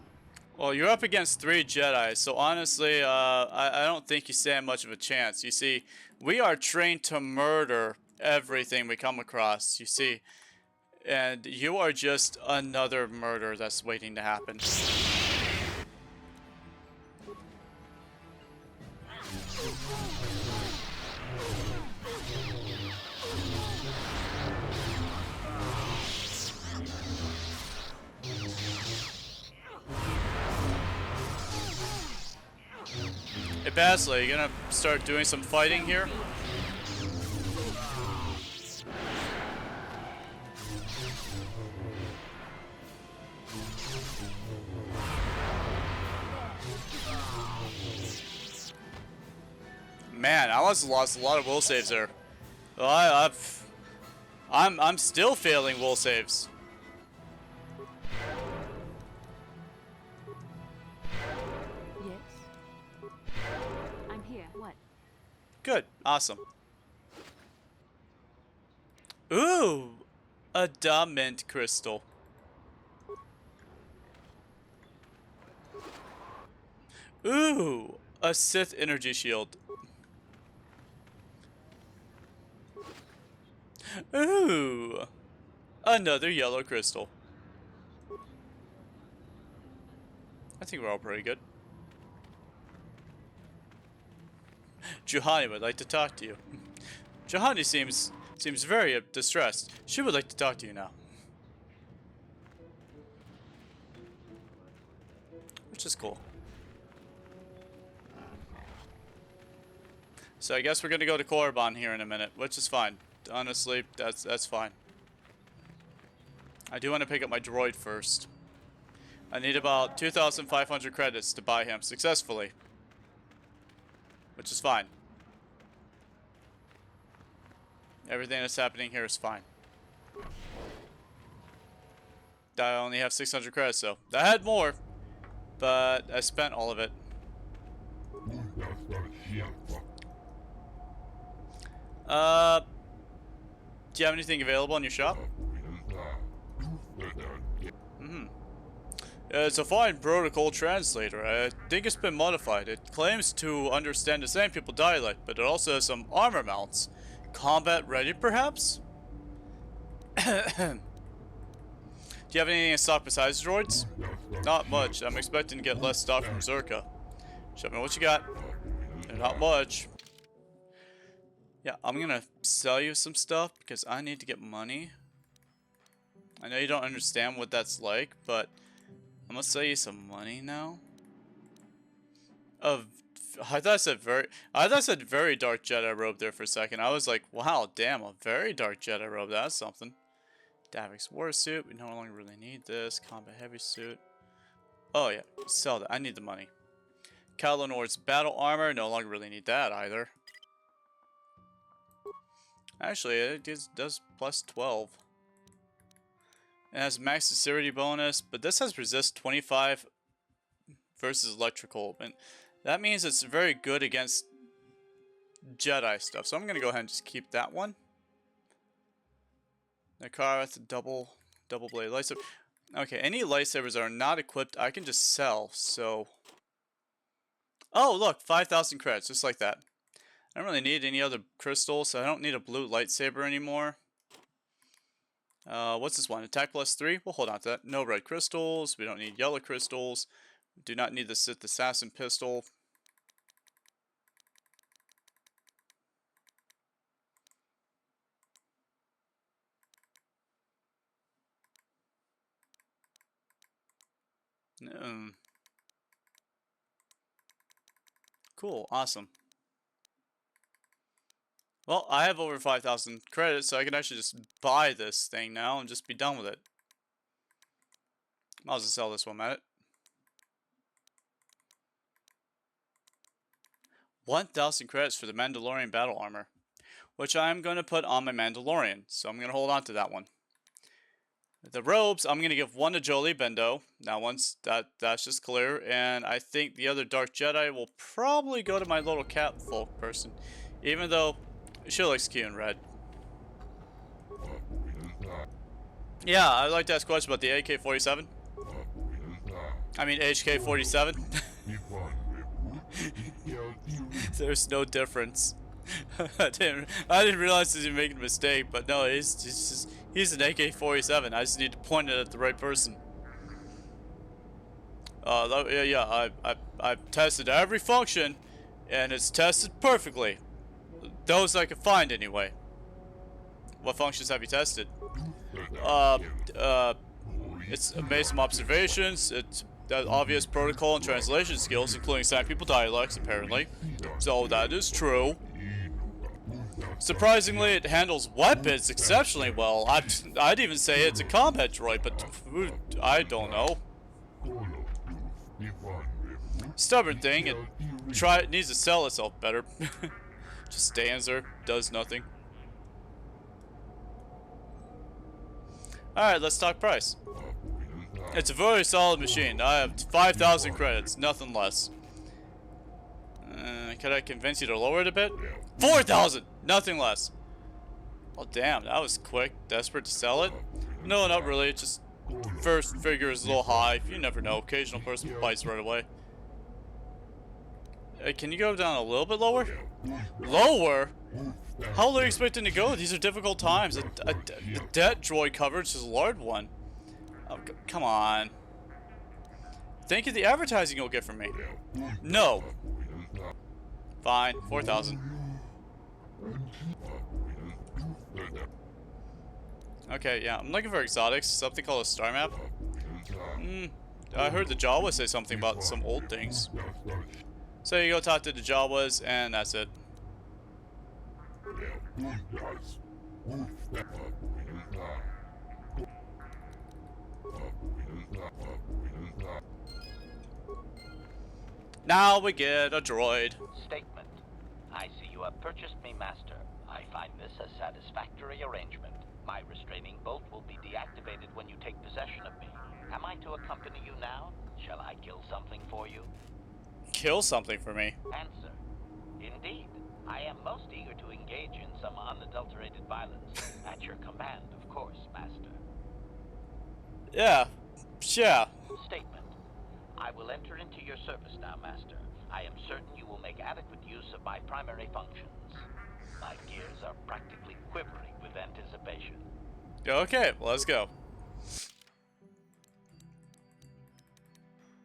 S1: Well, you're up against 3 Jedi, so honestly, I don't think you stand much of a chance. You see, we are trained to murder everything we come across, you see. And you are just another murder that's waiting to happen. Hey Bastilla, you gonna start doing some fighting here? Man, I must have lost a lot of will saves there. Well, I'm still failing will saves.
S2: Yes? I'm here. What?
S1: Good, awesome. Ooh, a diamond crystal. Ooh, a Sith energy shield. Ooh, another yellow crystal. I think we're all pretty good. Juhani would like to talk to you. Juhani seems very distressed. She would like to talk to you now. Which is cool. So I guess we're gonna go to Korriban here in a minute, which is fine. Honestly, that's fine. I do want to pick up my droid first. I need about 2,500 credits to buy him successfully. Which is fine. Everything that's happening here is fine. I only have 600 credits though. I had more, but I spent all of it. Do you have anything available in your shop? It's a fine protocol translator. I think it's been modified. It claims to understand the Sand People dialect, but it also has some armor mounts. Combat ready, perhaps? Do you have anything in stock besides droids? Not much. I'm expecting to get less stock from Czerka. Show me what you got. Not much. Yeah, I'm gonna sell you some stuff because I need to get money. I know you don't understand what that's like, but I'm gonna sell you some money now. I thought I said very dark Jedi robe there for a second. I was like, wow, damn, a very dark Jedi robe. That's something. Davik's war suit. We no longer really need this. Combat heavy suit. Oh yeah, sell that. I need the money. Kalanor's battle armor. No longer really need that either. Actually, it does plus 12. It has max dexterity bonus, but this has resist 25 versus electrical. And that means it's very good against Jedi stuff. So I'm going to go ahead and just keep that one. The car with the double blade lightsaber. Okay, any lightsabers that are not equipped, I can just sell. So, oh look, 5,000 credits, just like that. I don't really need any other crystals, so I don't need a blue lightsaber anymore. What's this one? Attack plus 3? We'll hold on to that. No red crystals. We don't need yellow crystals. We do not need the Sith Assassin pistol. Cool, awesome. Well, I have over 5,000 credits, so I can actually just buy this thing now and just be done with it. I'll just sell this one at it. 1,000 credits for the Mandalorian battle armor, which I'm going to put on my Mandalorian, so I'm going to hold on to that one. The robes, I'm going to give one to Jolie Bendo. Now, once that's just clear, and I think the other Dark Jedi will probably go to my little cat folk person, even though she looks cute in red. Yeah, I'd like to ask a question about the AK-47. I mean, HK-47. There's no difference. I didn't realize he was making a mistake, but no, he's an AK-47. I just need to point it at the right person. Yeah, I've tested every function, and it's tested perfectly. Those I could find anyway. What functions have you tested? It's made some observations. It's obvious protocol and translation skills, including Sand People dialects, apparently. So that is true. Surprisingly, it handles weapons exceptionally well. I'd even say it's a combat droid, but I don't know. Stubborn thing. It needs to sell itself better. Just stands there, does nothing. Alright, let's talk price. It's a very solid machine. I have 5,000 credits, nothing less. Could I convince you to lower it a bit? 4,000! Nothing less. Oh damn, that was quick. Desperate to sell it? No, not really. Just first figure is a little high. You never know. Occasional person bites right away. Can you go down a little bit lower? Lower? How low are you expecting to go? These are difficult times. The debt droid coverage is a large one. Oh, come on. Think of the advertising you'll get from me. No. Fine, 4,000. Okay, yeah, I'm looking for exotics. Something called a star map. I heard the Jawas say something about some old things. So you go talk to the Jawas, and that's it. Now we get a droid.
S9: Statement. I see you have purchased me, Master. I find this a satisfactory arrangement. My restraining bolt will be deactivated when you take possession of me. Am I to accompany you now? Shall I kill something for you?
S1: Kill something for me?
S9: Answer. Indeed. I am most eager to engage in some unadulterated violence. At your command, of course, Master.
S1: Yeah.
S9: Statement. I will enter into your service now, Master. I am certain you will make adequate use of my primary functions. My gears are practically quivering with anticipation.
S1: Okay, well, let's go.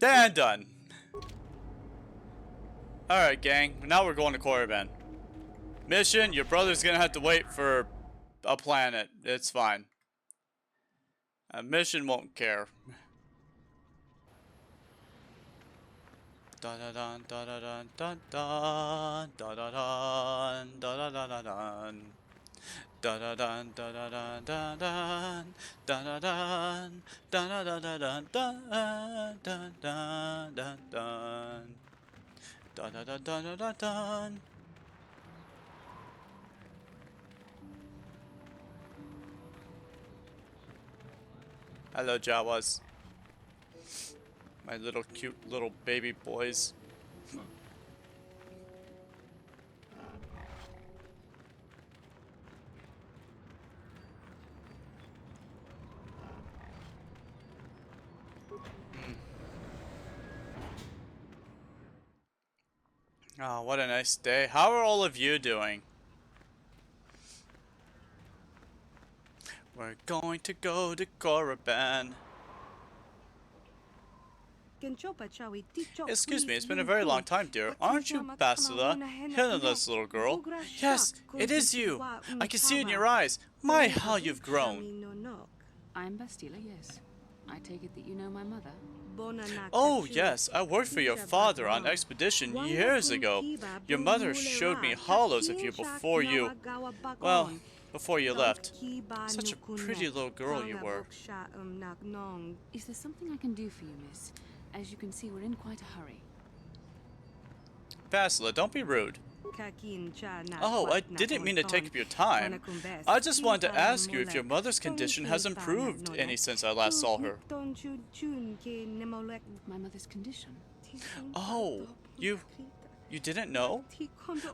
S1: And done. Alright, gang. Now we're going to Korriban. Mission, your brother's gonna have to wait for a planet. It's fine. A mission won't care. Da da da da da da da da da da da da da da. Da da da da da da da da da da da da da da da da da da da da. Da da da da da da da. Hello, Jawas. My little cute little baby boys. Oh, what a nice day. How are all of you doing? We're going to go to Korriban. Excuse me, it's been a very long time, dear. Aren't you Bastilla? Hilda's little girl. Yes, it is you. I can see it in your eyes. My, how you've grown.
S2: I'm Bastilla, yes. I take it that you know my mother?
S1: Oh, yes. I worked for your father on expedition years ago. Your mother showed me hollows of you before you... Well, before you left. Such a pretty little girl you were.
S2: Is there something I can do for you, miss? As you can see, we're in quite a hurry.
S1: Bastilla, don't be rude. Oh, I didn't mean to take up your time. I just wanted to ask you if your mother's condition has improved any since I last saw her.
S2: My mother's condition.
S1: Oh, you didn't know?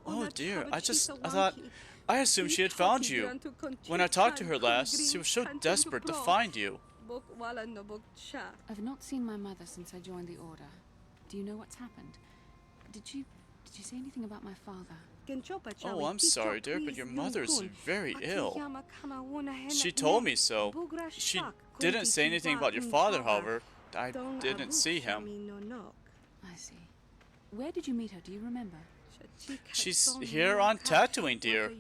S1: Oh dear, I thought, I assumed she had found you. When I talked to her last, she was so desperate to find you.
S2: I've not seen my mother since I joined the Order. Do you know what's happened? Did you say anything about my father?
S1: Oh, I'm sorry, dear, but your mother's very ill. She told me so. She didn't say anything about your father, however. I didn't see him.
S2: I see. Where did you meet her? Do you remember?
S1: She's here on Tatooine, dear.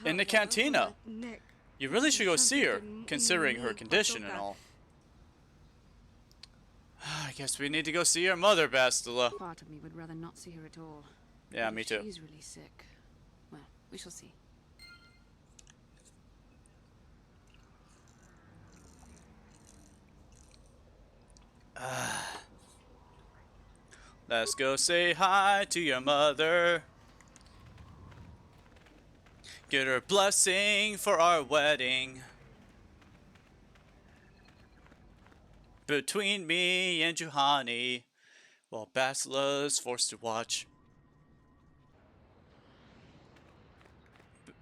S1: In the cantina. You really should go see her, considering her condition and all. I guess we need to go see your mother, Bastilla.
S2: Part of me would rather not see her at all.
S1: Yeah, me too.
S2: She's really sick. Well, we shall see.
S1: Let's go say hi to your mother. Get her blessing for our wedding. Between me and Juhani, while Bastilla is forced to watch.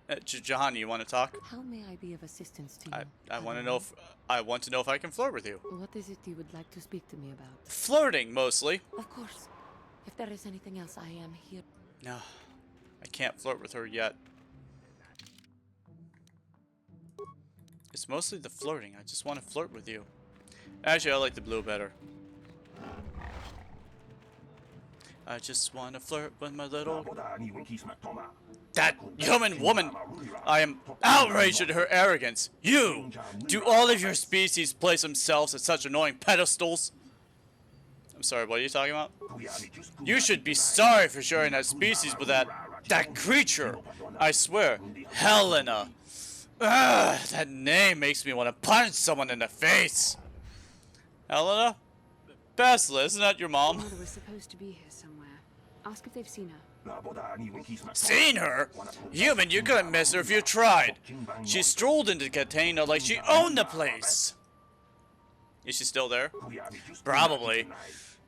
S1: Juhani, you want to talk?
S10: How may I be of assistance to you?
S1: I want to know if I can flirt with you.
S10: What is it you would like to speak to me about?
S1: Flirting, mostly.
S10: Of course. If there is anything else, I am here.
S1: No, I can't flirt with her yet. It's mostly the flirting. I just want to flirt with you. Actually, I like the blue better. I just want to flirt with my little... That human woman! I am outraged at her arrogance. You! Do all of your species place themselves at such annoying pedestals? I'm sorry, what are you talking about? You should be sorry for sharing that species with that creature. I swear, Helena. Ugh, that name makes me want to punch someone in the face. Helena? Bastilla, isn't that your mom?
S2: Mother was supposed to be here somewhere. Ask if they've seen her.
S1: Seen her? Human, you couldn't miss her if you tried. She strolled into the cantina like she owned the place. Is she still there? Probably.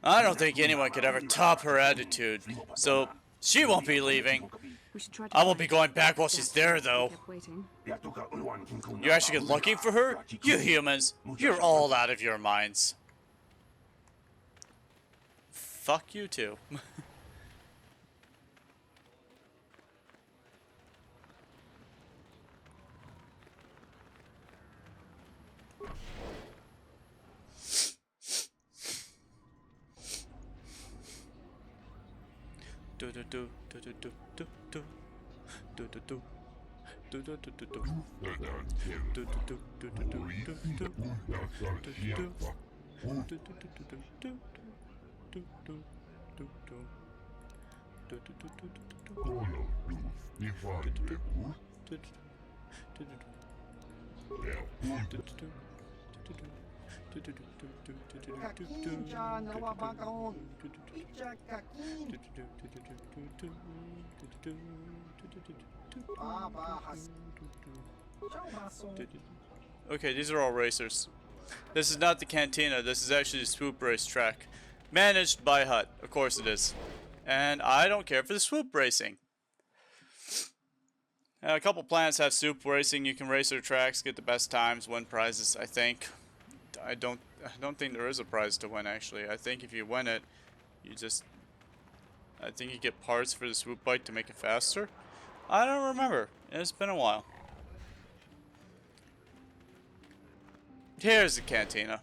S1: I don't think anyone could ever top her attitude, so she won't be leaving. I won't be going back while she's there, though. You actually get looking for her? You humans, you're all out of your minds. Fuck you too. Okay, these are all racers. This is not the cantina, this is actually the swoop race track. Managed by Hut, of course it is. And I don't care for the swoop racing. A couple planets have swoop racing, you can race their tracks, get the best times, win prizes, I think. I don't think there is a prize to win, actually. I think if you win it, I think you get parts for the swoop bike to make it faster. I don't remember. It's been a while. Here's the cantina.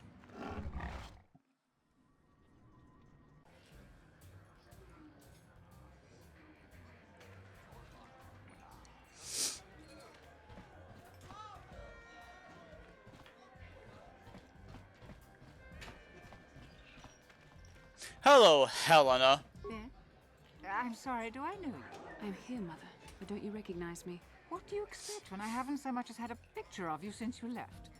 S1: Hello, Helena.
S11: I'm sorry, do I know you?
S2: I'm here, Mother. But don't you recognize me?
S11: What do you expect when I haven't so much as had a picture of you since you left?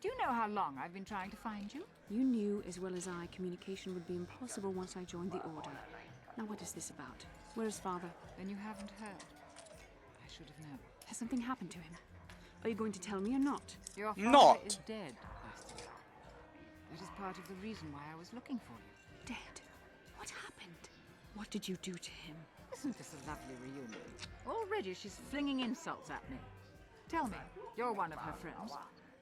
S11: Do you know how long I've been trying to find you?
S2: You knew as well as I communication would be impossible once I joined the Order. Now what is this about? Where is Father?
S11: Then you haven't heard. I should have known.
S2: Has something happened to him? Are you going to tell me or not?
S11: Your father
S1: Not.
S11: is dead, Bastilla. That is part of the reason why I was looking for you.
S2: Dead? What happened? What did you do to him?
S11: Isn't this a lovely reunion? Already she's flinging insults at me. Tell me, you're one of her friends.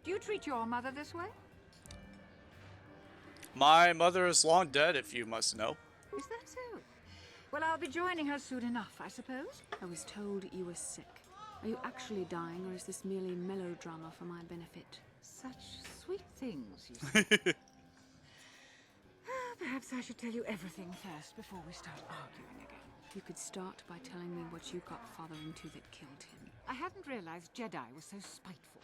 S11: Do you treat your mother this way?
S1: My mother is long dead, if you must know.
S11: Is that so? Well, I'll be joining her soon enough, I suppose.
S2: I was told you were sick. Are you actually dying, or is this merely melodrama for my benefit?
S11: Such sweet things, you say. Perhaps I should tell you everything first before we start arguing again.
S2: You could start by telling me what you got Father into that killed him.
S11: I hadn't realized Jedi was so spiteful.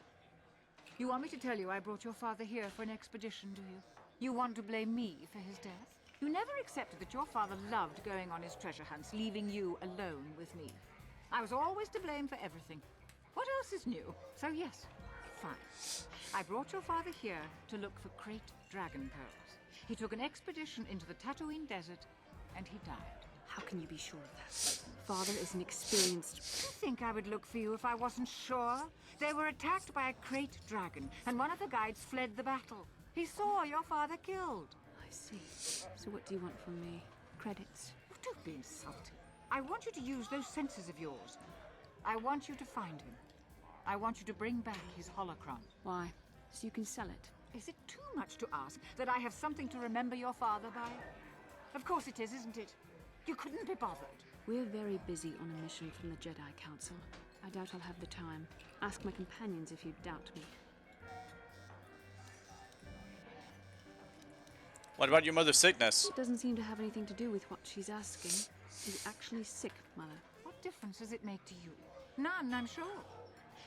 S11: You want me to tell you I brought your father here for an expedition, do you? You want to blame me for his death? You never accepted that your father loved going on his treasure hunts, leaving you alone with me. I was always to blame for everything. What else is new? So yes, fine. I brought your father here to look for great dragon pearls. He took an expedition into the Tatooine desert, and he died.
S2: How can you be sure of that? Father is an experienced...
S11: Do you think I would look for you if I wasn't sure? They were attacked by a great dragon, and one of the guides fled the battle. He saw your father killed.
S2: I see. So what do you want from me? Credits?
S11: Oh, don't be insulting. I want you to use those senses of yours. I want you to find him. I want you to bring back his holocron.
S2: Why? So you can sell it?
S11: Is it too much to ask that I have something to remember your father by? Of course it is, isn't it? You couldn't be bothered.
S2: We're very busy on a mission from the Jedi Council. I doubt I'll have the time. Ask my companions if you doubt me.
S1: What about your mother's sickness?
S2: It doesn't seem to have anything to do with what she's asking. Are you actually sick, Mother?
S11: What difference does it make to you? None, I'm sure.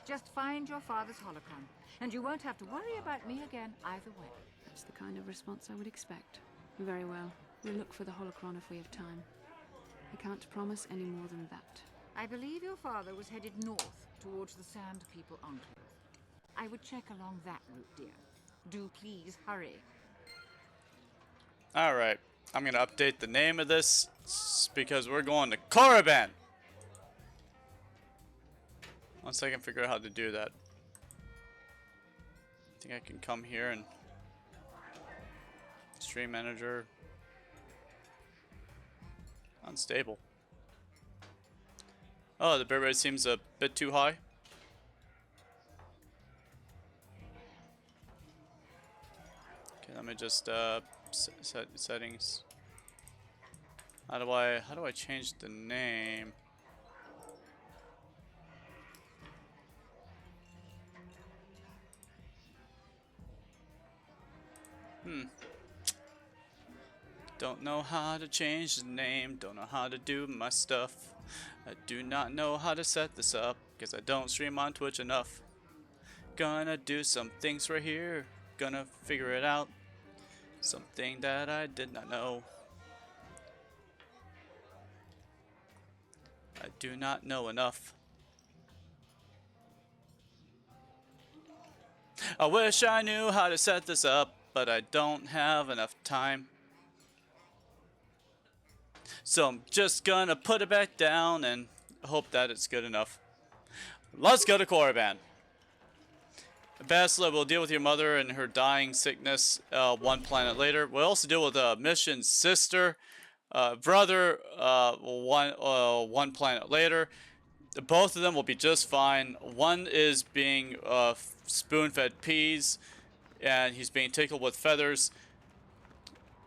S11: Just find your father's holocron, and you won't have to worry about me again either way.
S2: That's the kind of response I would expect. Very well. We'll look for the holocron if we have time. I can't promise any more than that.
S11: I believe your father was headed north towards the Sand People Enclave. I would check along that route, dear. Do please hurry.
S1: Alright, I'm gonna update the name of this because we're going to Korriban. Once I can figure out how to do that. I think I can come here and stream manager. Unstable. Oh, the bitrate seems a bit too high. Okay, let me just set settings. How do I change the name? Don't know how to change the name, don't know how to do my stuff. I do not know how to set this up, because I don't stream on Twitch enough. Gonna do some things right here, gonna figure it out. Something that I did not know. I do not know enough. I wish I knew how to set this up, but I don't have enough time. So I'm just gonna put it back down and hope that it's good enough. Let's go to Korriban. Bastilla will deal with your mother and her dying sickness one planet later. We'll also deal with Mission's sister, brother one planet later. Both of them will be just fine. One is being spoon-fed peas, and he's being tickled with feathers.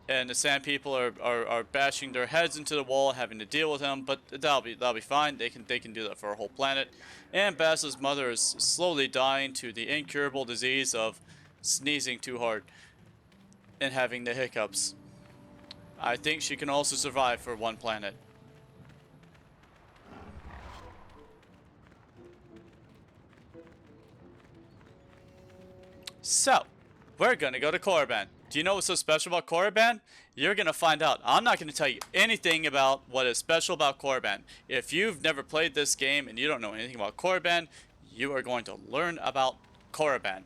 S1: And the Sand People are bashing their heads into the wall, having to deal with him. But that'll be fine. They can do that for a whole planet. And Bastilla's mother is slowly dying to the incurable disease of sneezing too hard and having the hiccups. I think she can also survive for one planet. So, we're gonna go to Korriban. Do you know what's so special about Korriban? You're gonna find out. I'm not gonna tell you anything about what is special about Korriban. If you've never played this game and you don't know anything about Korriban, you are going to learn about Korriban.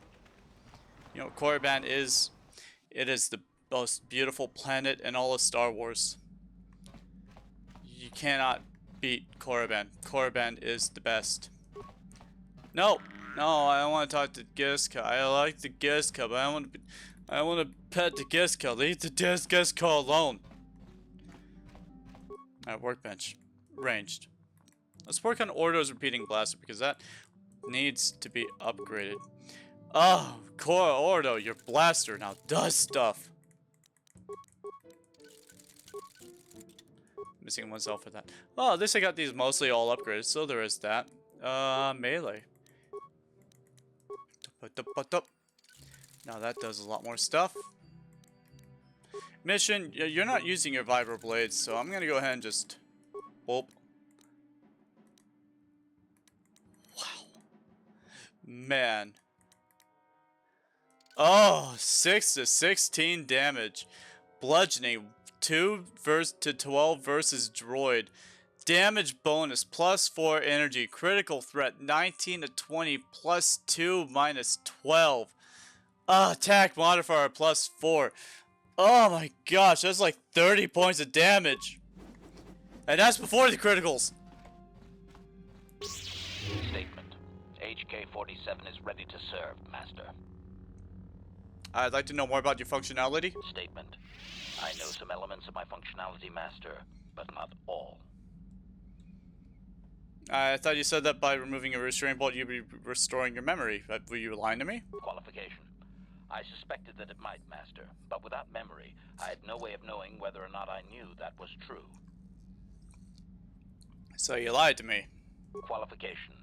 S1: You know what Korriban is? It is the most beautiful planet in all of Star Wars. You cannot beat Korriban. Korriban is the best. No, no, I don't want to talk to Giska. I like the Giska, but I want to pet the Giska. Leave the Giska alone. Alright, workbench. Ranged. Let's work on Ordo's repeating blaster because that needs to be upgraded. Oh, Ordo, your blaster now does stuff. Missing oneself for that. Oh, at least I got these mostly all upgraded, so there is that. Melee. Now that does a lot more stuff. Mission, you're not using your vibro blades, so I'm gonna go ahead and just... Whoop. Wow. Man. Oh, 6 to 16 damage. Bludgeoning, 2 to 12 versus droid. Damage bonus, +4 energy. Critical threat, 19 to 20, +2, -12. Attack modifier, +4. Oh my gosh, that's like 30 points of damage. And that's before the criticals.
S9: Statement. HK-47 is ready to serve, Master.
S1: I'd like to know more about your functionality.
S9: Statement. I know some elements of my functionality, Master, but not all.
S1: I thought you said that by removing a restraining bolt you'd be restoring your memory. Were you lying to me?
S9: Qualification. I suspected that it might, Master, but without memory, I had no way of knowing whether or not I knew that was true.
S1: So you lied to me.
S9: Qualification.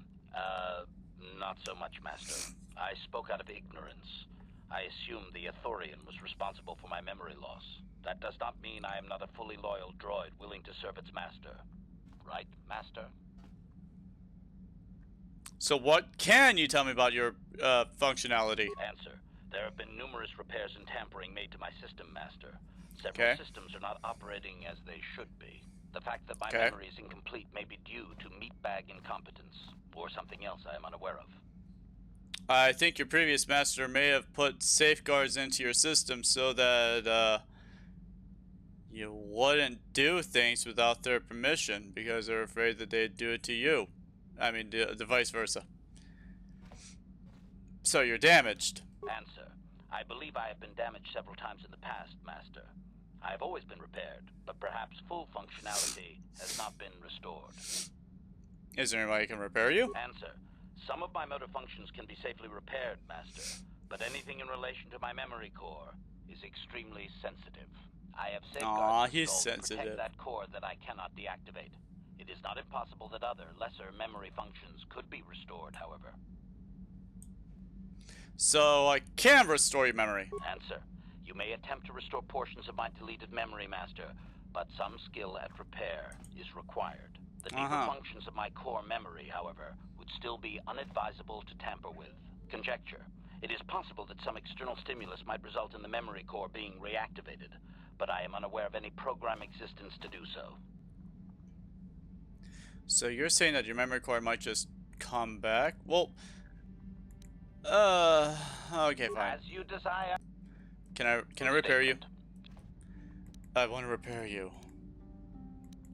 S9: Not so much, Master. I spoke out of ignorance. I assumed the Ithorian was responsible for my memory loss. That does not mean I am not a fully loyal droid willing to serve its master. Right, Master?
S1: So what can you tell me about your functionality?
S9: Answer. There have been numerous repairs and tampering made to my system, Master. Several systems are not operating as they should be. The fact that my memory is incomplete may be due to meatbag incompetence, or something else I am unaware of.
S1: I think your previous master may have put safeguards into your system so that you wouldn't do things without their permission because they're afraid that they'd do it to you. I mean, the vice versa. So you're damaged.
S9: Answer. I believe I have been damaged several times in the past, Master. I have always been repaired, but perhaps full functionality has not been restored.
S1: Is there any way I can repair you?
S9: Answer. Some of my motor functions can be safely repaired, Master, but anything in relation to my memory core is extremely sensitive. I have safeguards installed to protect that core that I cannot deactivate. It is not impossible that other, lesser memory functions could be restored, however.
S1: So I can restore your memory.
S9: Answer. You may attempt to restore portions of my deleted memory, Master, but some skill at repair is required. The deeper functions of my core memory, however, would still be unadvisable to tamper with. Conjecture. It is possible that some external stimulus might result in the memory core being reactivated, but I am unaware of any program existence to do so.
S1: So you're saying that your memory core might just come back? Well, okay, fine.
S9: As you desire.
S1: Can I repair you? I want to repair you.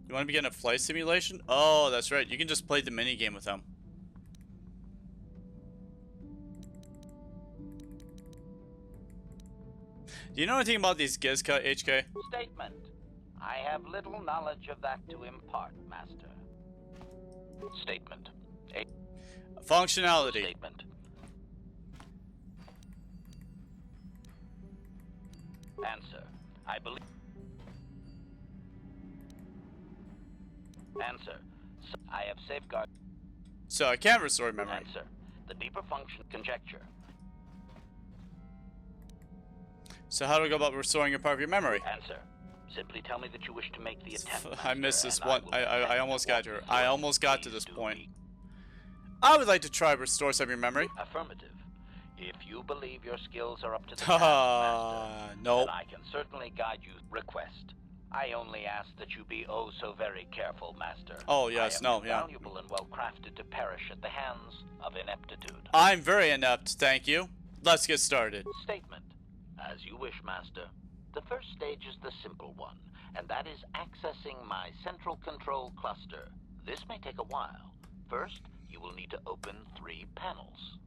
S1: You want to begin a flight simulation? Oh, that's right. You can just play the mini game with them. Do you know anything about these Gizka, HK?
S9: Statement. I have little knowledge of that to impart, Master. Statement.
S1: Functionality.
S9: Statement. Answer. I believe. Answer. So I have safeguarded.
S1: So I can restore memory.
S9: Answer. The deeper function conjecture.
S1: So how do I go about restoring a part of your memory?
S9: Answer. Simply tell me that you wish to make the attempt.
S1: I missed this one. I almost got to her. I almost got to this point. I would like to try to restore some of your memory.
S9: Affirmative. If you believe your skills are up to the task, Master,
S1: nope.
S9: then I can certainly guide you. Request. I only ask that you be oh so very careful, Master.
S1: Oh yes,
S9: I am valuable and well crafted to perish at the hands of ineptitude.
S1: I'm very inept, thank you. Let's get started.
S9: Statement. As you wish, Master. The first stage is the simple one, and that is accessing my central control cluster. This may take a while. First, you will need to open 3 panels.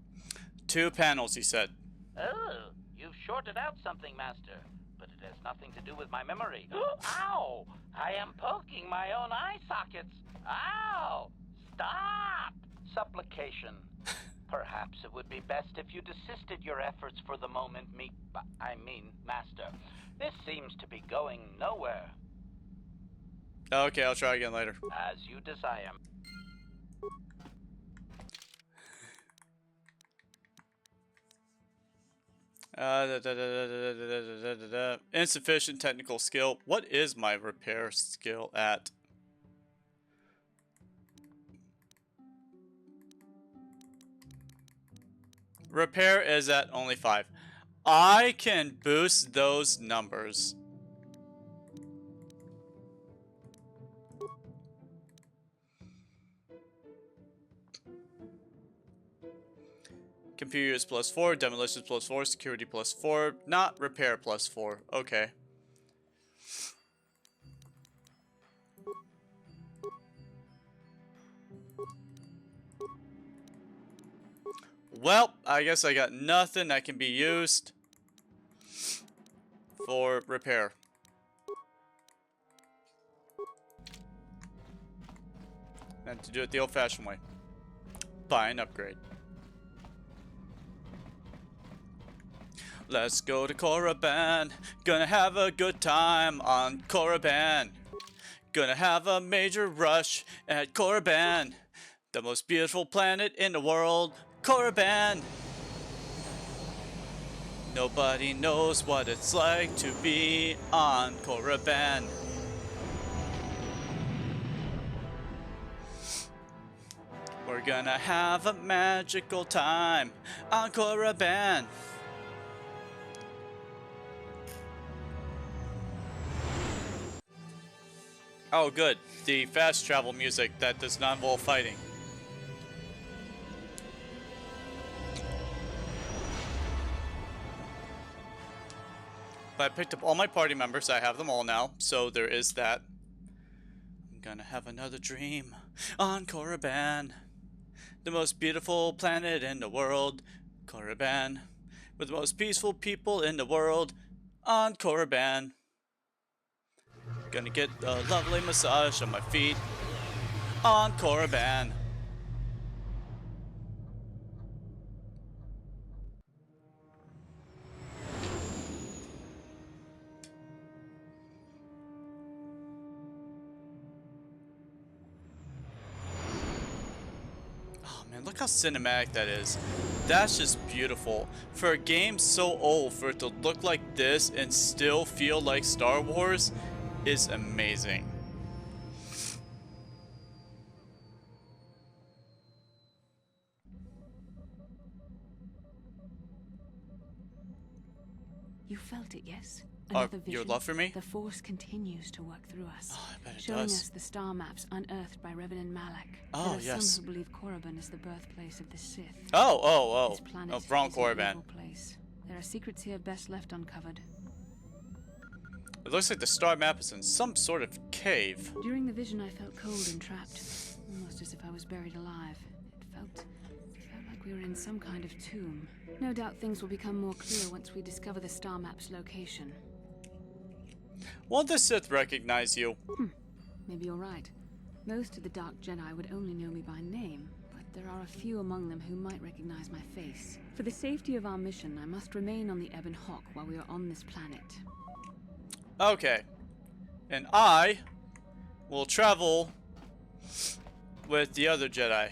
S1: 2 panels, he said.
S9: Oh, you've shorted out something, Master. But it has nothing to do with my memory. Ow! I am poking my own eye sockets. Ow! Stop! Supplication. Perhaps it would be best if you desisted your efforts for the moment, Master. This seems to be going nowhere.
S1: Okay, I'll try again later.
S9: As you desire.
S1: Insufficient technical skill. What is my repair skill at? Repair is at only 5. I can boost those numbers. Computer use +4, demolition +4, security +4, not repair +4. Okay. Well, I guess I got nothing that can be used for repair. And to do it the old-fashioned way. Buy an upgrade. Let's go to Korriban. Gonna have a good time on Korriban. Gonna have a major rush at Korriban. The most beautiful planet in the world, Korriban. Nobody knows what it's like to be on Korriban. We're gonna have a magical time on Korriban. Oh good, the fast travel music that does not involve fighting. But I picked up all my party members, I have them all now, so there is that. I'm gonna have another dream on Korriban. The most beautiful planet in the world, Korriban. With the most peaceful people in the world, on Korriban. Gonna get a lovely massage on my feet on Korriban. Oh man, look how cinematic that is. That's just beautiful. For a game so old, for it to look like this and still feel like Star Wars is amazing.
S2: You felt it, yes?
S1: Your
S2: vision.
S1: love for me?
S2: The Force continues to work through us,
S1: Oh, I bet it
S2: showing
S1: does.
S2: us the star maps unearthed by Reverend Malak.
S1: Oh,
S2: There are
S1: yes.
S2: some who believe Korriban is the birthplace of the Sith.
S1: Oh.
S2: This planet
S1: Oh, wrong
S2: is an
S1: Korriban.
S2: evil place. There are secrets here best left uncovered.
S1: It looks like the star map is in some sort of cave.
S2: During the vision, I felt cold and trapped, almost as if I was buried alive. It felt like we were in some kind of tomb. No doubt things will become more clear once we discover the star map's location.
S1: Won't the Sith recognize you?
S2: Maybe you're right. Most of the Dark Jedi would only know me by name, but there are a few among them who might recognize my face. For the safety of our mission, I must remain on the Ebon Hawk while we are on this planet.
S1: Okay. And I will travel with the other Jedi.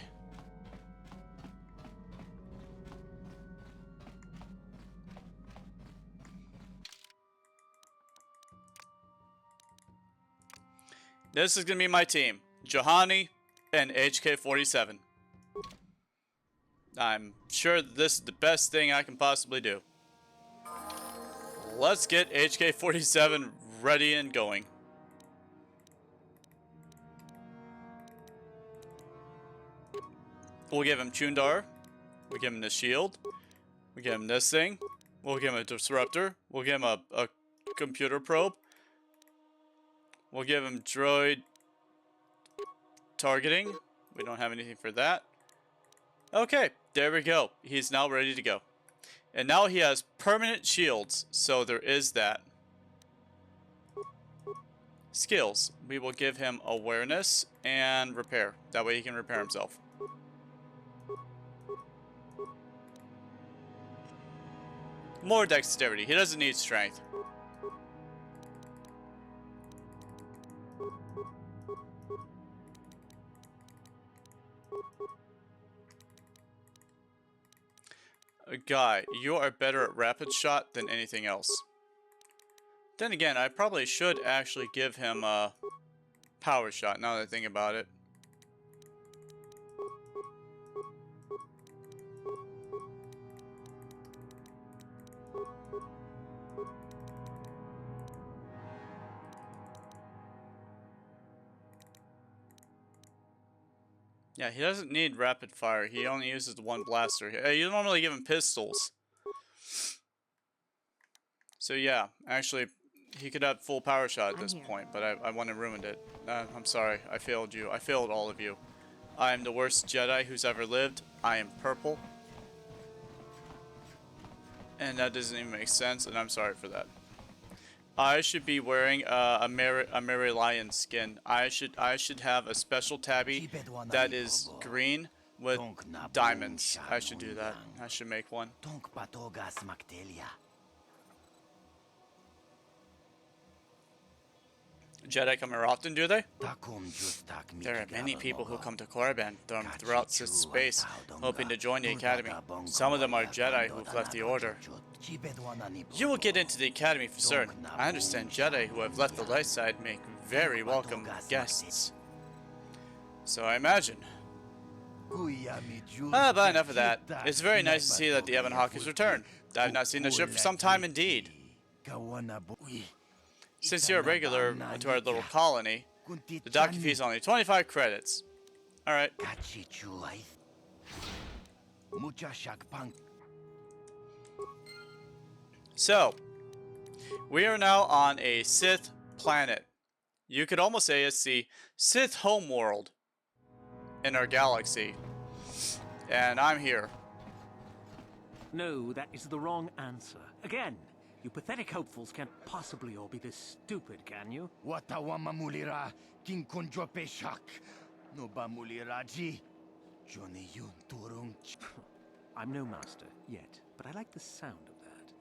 S1: This is gonna be my team. Johanny and HK-47. I'm sure this is the best thing I can possibly do. Let's get HK-47 ready and going. We'll give him Chundar. We'll give him the shield. We'll give him this thing. We'll give him a disruptor. We'll give him a computer probe. We'll give him droid targeting. We don't have anything for that. Okay, there we go. He's now ready to go. And now he has permanent shields, so there is that. Skills. We will give him awareness and repair. That way he can repair himself. More dexterity. He doesn't need strength. Guy, you are better at rapid shot than anything else. Then again, I probably should actually give him a power shot now that I think about it. Yeah, he doesn't need rapid fire. He only uses the one blaster. You normally give him pistols. So yeah, actually, he could have full power shot at this point, but I wouldn't have ruined it. I'm sorry, I failed you. I failed all of you. I am the worst Jedi who's ever lived. I am purple. And that doesn't even make sense, and I'm sorry for that. I should be wearing a Mary Lion skin. I should have a special Tabi that is green with diamonds. I should do that. I should make one. Jedi come here often, do they? There are many people who come to Korriban throughout Sith space, hoping to join the Academy. Some of them are Jedi who've left the Order. You will get into the Academy for certain. I understand Jedi who have left the light side make very welcome guests. So I imagine. But enough of that. It's very nice to see that the Ebon Hawk has returned. I have not seen the ship for some time indeed. Since you're a regular to our little colony, the docking fee is only 25 credits. Alright. So, we are now on a Sith planet. You could almost say it's the Sith homeworld in our galaxy. And I'm here.
S4: No, that is the wrong answer. Again. You pathetic hopefuls can't possibly all be this stupid, can you?
S12: Watawamamulira kinkonjopeshak. No bamuliraji. Johnny yun turung.
S4: I'm no master yet, but I like the sound of that.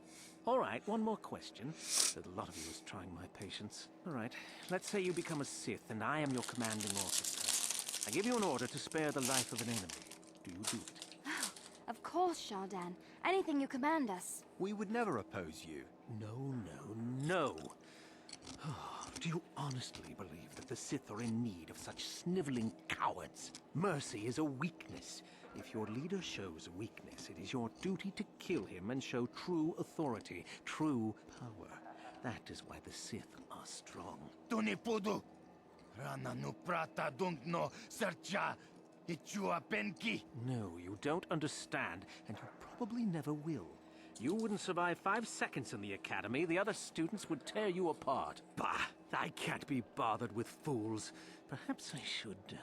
S4: All right, one more question. That a lot of you is trying my patience. All right, let's say you become a Sith and I am your commanding officer. I give you an order to spare the life of an enemy. Do you do it?
S3: Of course, Shardan. Anything you command us.
S12: We would never oppose you.
S4: No, no, no. Do you honestly believe that the Sith are in need of such sniveling cowards? Mercy is a weakness. If your leader shows a weakness, it is your duty to kill him and show true authority, true power. That is why the Sith are strong.
S12: Tunipudu. Rana no prata don't know sercha.
S4: No, you don't understand, and you probably never will. You wouldn't survive 5 seconds in the Academy. The other students would tear you apart. Bah! I can't be bothered with fools. Perhaps I should...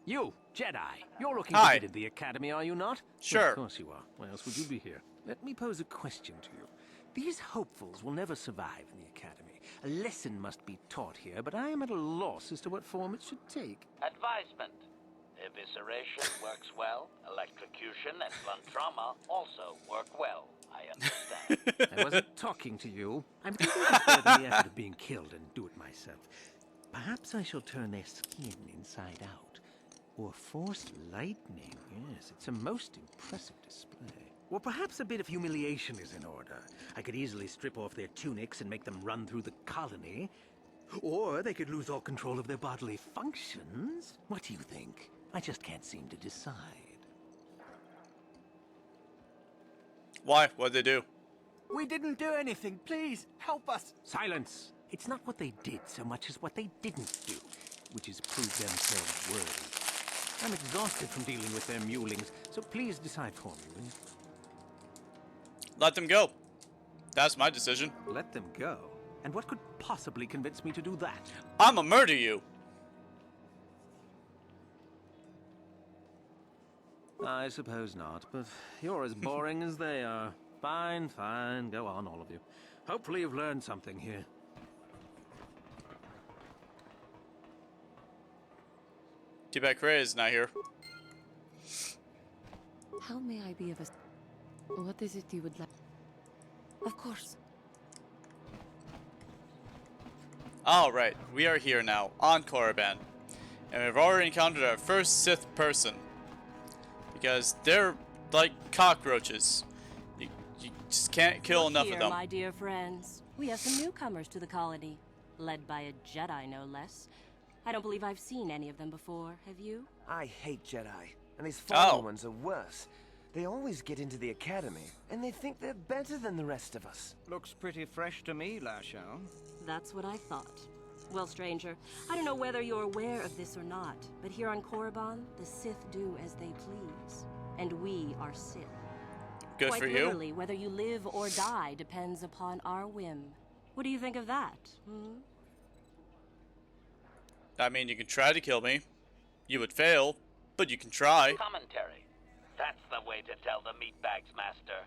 S4: You, Jedi, you're looking to get into the Academy, are you not?
S1: Sure.
S4: Well, of course you are. Why else would you be here? Let me pose a question to you. These hopefuls will never survive in the Academy. A lesson must be taught here, but I am at a loss as to what form it should take.
S9: Advisement. Evisceration works well. Electrocution and blunt trauma also work well. I understand.
S4: I wasn't talking to you. I'm thinking of sparing the effort of being killed and do it myself. Perhaps I shall turn their skin inside out. Or force lightning. Yes, it's a most impressive display. Or perhaps a bit of humiliation is in order. I could easily strip off their tunics and make them run through the colony. Or they could lose all control of their bodily functions. What do you think? I just can't seem to decide.
S1: Why? What'd they do?
S12: We didn't do anything. Please, help us.
S4: Silence! It's not what they did so much as what they didn't do, which is prove themselves worthy. I'm exhausted from dealing with their mulings, so please decide for me, will you?
S1: Let them go. That's my decision.
S4: Let them go?
S13: And what could possibly convince me to do that?
S1: I'ma murder you.
S13: I suppose not, but you're as boring as they are. Fine, fine. Go on, all of you. Hopefully you've learned something here.
S1: Too bad Cray is not here.
S10: How may I be of a... What is it you would like? Of course.
S1: Alright, we are here now, on Korriban. And we've already encountered our first Sith person. Because they're like cockroaches. You just can't kill enough
S14: here,
S1: of them.
S14: My dear friends, we have some newcomers to the colony, led by a Jedi, no less. I don't believe I've seen any of them before. Have you?
S15: I hate Jedi, and these foreign ones are worse. They always get into the academy, and they think they're better than the rest of us.
S16: Looks pretty fresh to me, Lasho.
S14: That's what I thought. Well, stranger, I don't know whether you're aware of this or not, but here on Korriban, the Sith do as they please. And we are Sith.
S1: Good
S14: Quite
S1: for you.
S14: literally, whether you live or die depends upon our whim. What do you think of that?
S1: I mean, you can try to kill me. You would fail, but you can try.
S9: Commentary. That's the way to tell the meatbags, Master.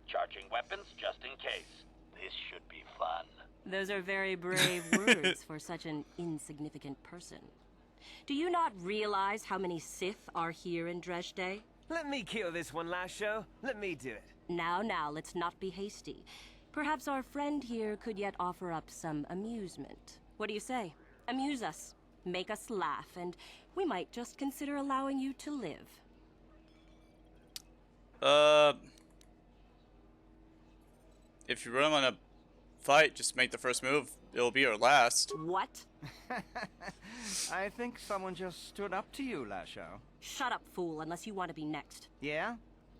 S9: Charging weapons just in case. This should be fun.
S14: Those are very brave words for such an insignificant person. Do you not realize how many Sith are here in Dresde?
S15: Let me kill this one, Lasho. Let me do it.
S14: Now, let's not be hasty. Perhaps our friend here could yet offer up some amusement. What do you say? Amuse us, make us laugh, and we might just consider allowing you to live.
S1: If you really want to fight, just make the first move. It'll be your last.
S14: What?
S16: I think someone just stood up to you, Lasho.
S14: Shut up, fool, unless you want to be next.
S16: Yeah?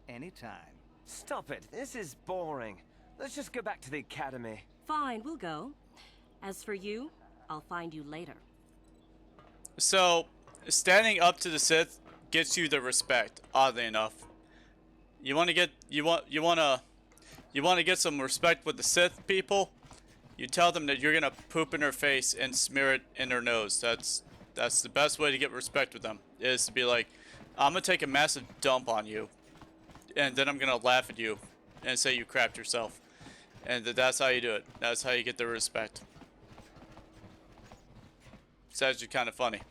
S16: Anytime.
S15: Stop it. This is boring. Let's just go back to the academy.
S14: Fine, we'll go. As for you, I'll find you later.
S1: So, standing up to the Sith gets you the respect, oddly enough. You want to get some respect with the Sith people? You tell them that you're gonna poop in their face and smear it in their nose. That's the best way to get respect with them, is to be like, I'm gonna take a massive dump on you, and then I'm gonna laugh at you and say you crapped yourself. And that's how you do it. That's how you get their respect. It's actually kind of funny.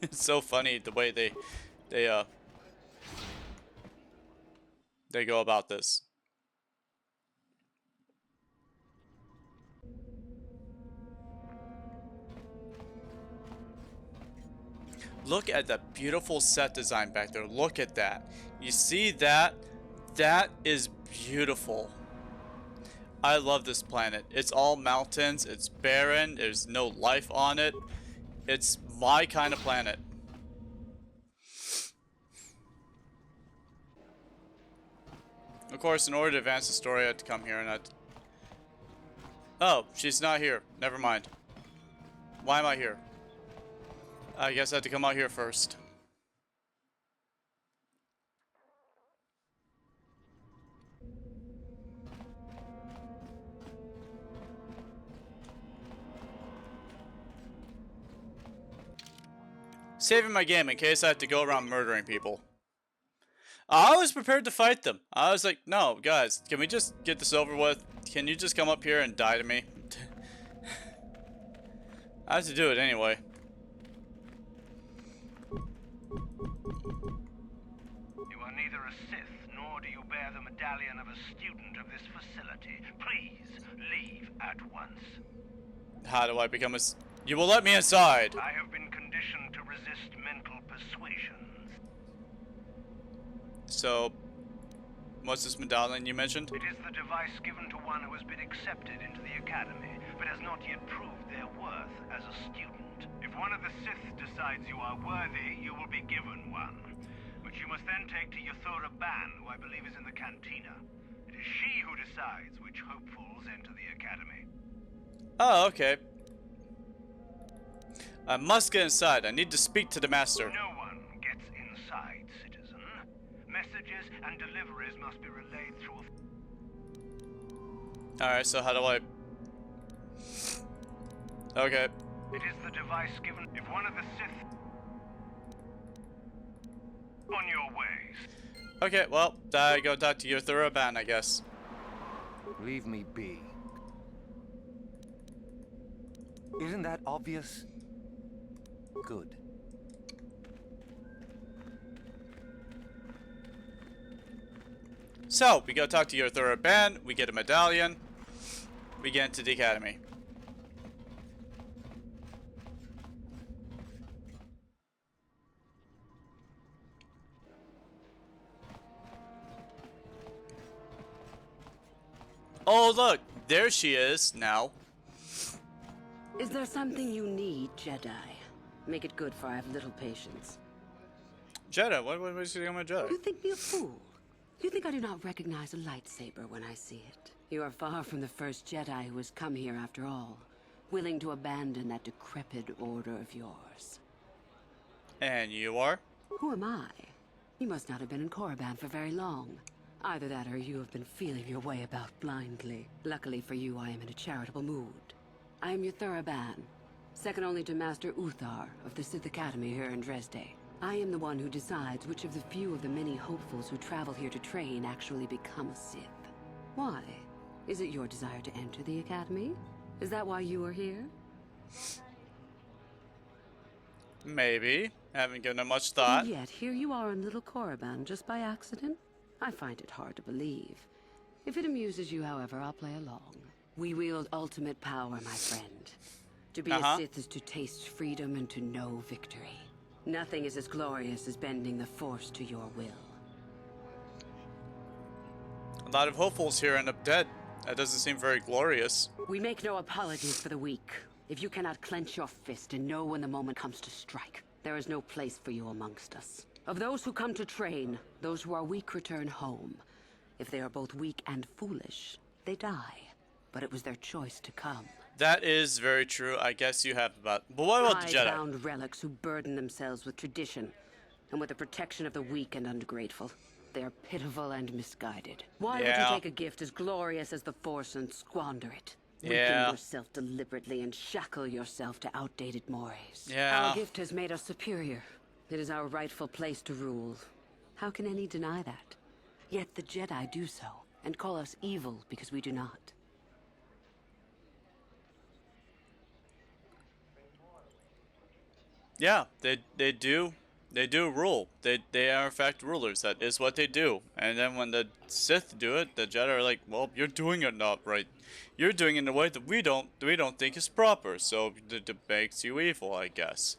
S1: It's so funny the way they go about this. Look at the beautiful set design back there. Look at that. You see that? That is beautiful. I love this planet. It's all mountains. It's barren. There's no life on it. It's my kind of planet. Of course, in order to advance the story, I had to come here and I... Oh, she's not here. Never mind. Why am I here? I guess I had to come out here first. Saving my game in case I have to go around murdering people. I was prepared to fight them. I was like, no, guys, can we just get this over with? Can you just come up here and die to me? I have to do it anyway.
S4: You are neither a Sith, nor do you bear the medallion of a student of this facility. Please, leave at once.
S1: How do I become a... You will let me inside!
S4: I have been conditioned to resist mental persuasions.
S1: So, what's this medallion you mentioned?
S4: It is the device given to one who has been accepted into the academy, but has not yet proved their worth as a student. If one of the Sith decides you are worthy, you will be given one, which you must then take to Korriban, who I believe is in the cantina. It is she who decides which hopefuls enter the academy.
S1: Oh, okay. I must get inside. I need to speak to the master.
S4: No one gets inside, citizen. Messages and deliveries must be relayed through
S1: Alright, so how do I... Okay.
S4: It is the device given if one of the Sith... On your ways.
S1: Okay, well, I go talk to your Korriban, I guess.
S15: Leave me be. Isn't that obvious? Good.
S1: So, we go talk to your Korriban, we get a medallion, we get into the academy. Oh look, there she is now.
S10: Is there something you need, Jedi? Make it good, for I have little patience.
S1: Jedi? What was you on Jedi?
S10: You think me a fool? You think I do not recognize a lightsaber when I see it? You are far from the first Jedi who has come here after all, willing to abandon that decrepit order of yours.
S1: And you are?
S10: Who am I? You must not have been in Korriban for very long. Either that or you have been feeling your way about blindly. Luckily for you, I am in a charitable mood. I am your Korriban, second only to Master Uthar of the Sith Academy here in Dresde. I am the one who decides which of the few of the many hopefuls who travel here to train actually become a Sith. Why? Is it your desire to enter the Academy? Is that why you are here?
S1: Maybe. Haven't given it much thought.
S10: And yet, here you are in Little Korriban just by accident? I find it hard to believe. If it amuses you, however, I'll play along. We wield ultimate power, my friend. To be a Sith is to taste freedom and to know victory. Nothing is as glorious as bending the Force to your will.
S1: A lot of hopefuls here end up dead. That doesn't seem very glorious.
S10: We make no apologies for the weak. If you cannot clench your fist and know when the moment comes to strike, there is no place for you amongst us. Of those who come to train, those who are weak return home. If they are both weak and foolish, they die. But it was their choice to come.
S1: That is very true. I guess you have about... But what about the Jedi?
S10: High-bound relics who burden themselves with tradition and with the protection of the weak and ungrateful. They are pitiful and misguided. Why would you take a gift as glorious as the Force and squander it? Weaken yourself deliberately and shackle yourself to outdated mores. Our gift has made us superior. It is our rightful place to rule. How can any deny that? Yet the Jedi do so, and call us evil because we do not.
S1: Yeah, they do rule. They are in fact rulers. That is what they do. And then when the Sith do it, the Jedi are like, well, you're doing it not right. You're doing it in a way that we don't think is proper. So it makes you evil, I guess.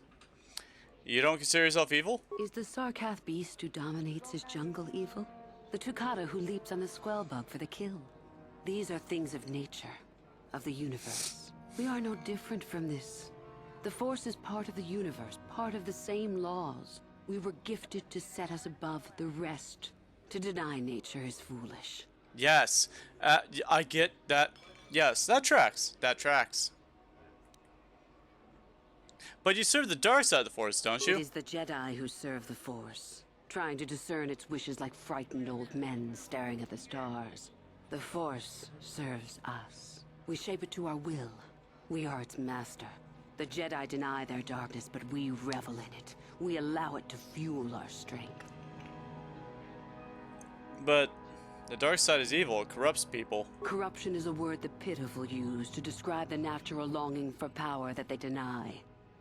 S1: You don't consider yourself evil?
S10: Is the Sarkath beast who dominates his jungle evil? The Tukata who leaps on the Squellbug for the kill? These are things of nature, of the universe. We are no different from this. The Force is part of the universe, part of the same laws. We were gifted to set us above the rest. To deny nature is foolish.
S1: Yes, I get that. Yes, that tracks. That tracks. But you serve the dark side of the Force, don't you?
S10: It is the Jedi who serve the Force, trying to discern its wishes like frightened old men staring at the stars. The Force serves us. We shape it to our will. We are its master. The Jedi deny their darkness, but we revel in it. We allow it to fuel our strength.
S1: But the dark side is evil. It corrupts people.
S10: Corruption is a word the pitiful use to describe the natural longing for power that they deny.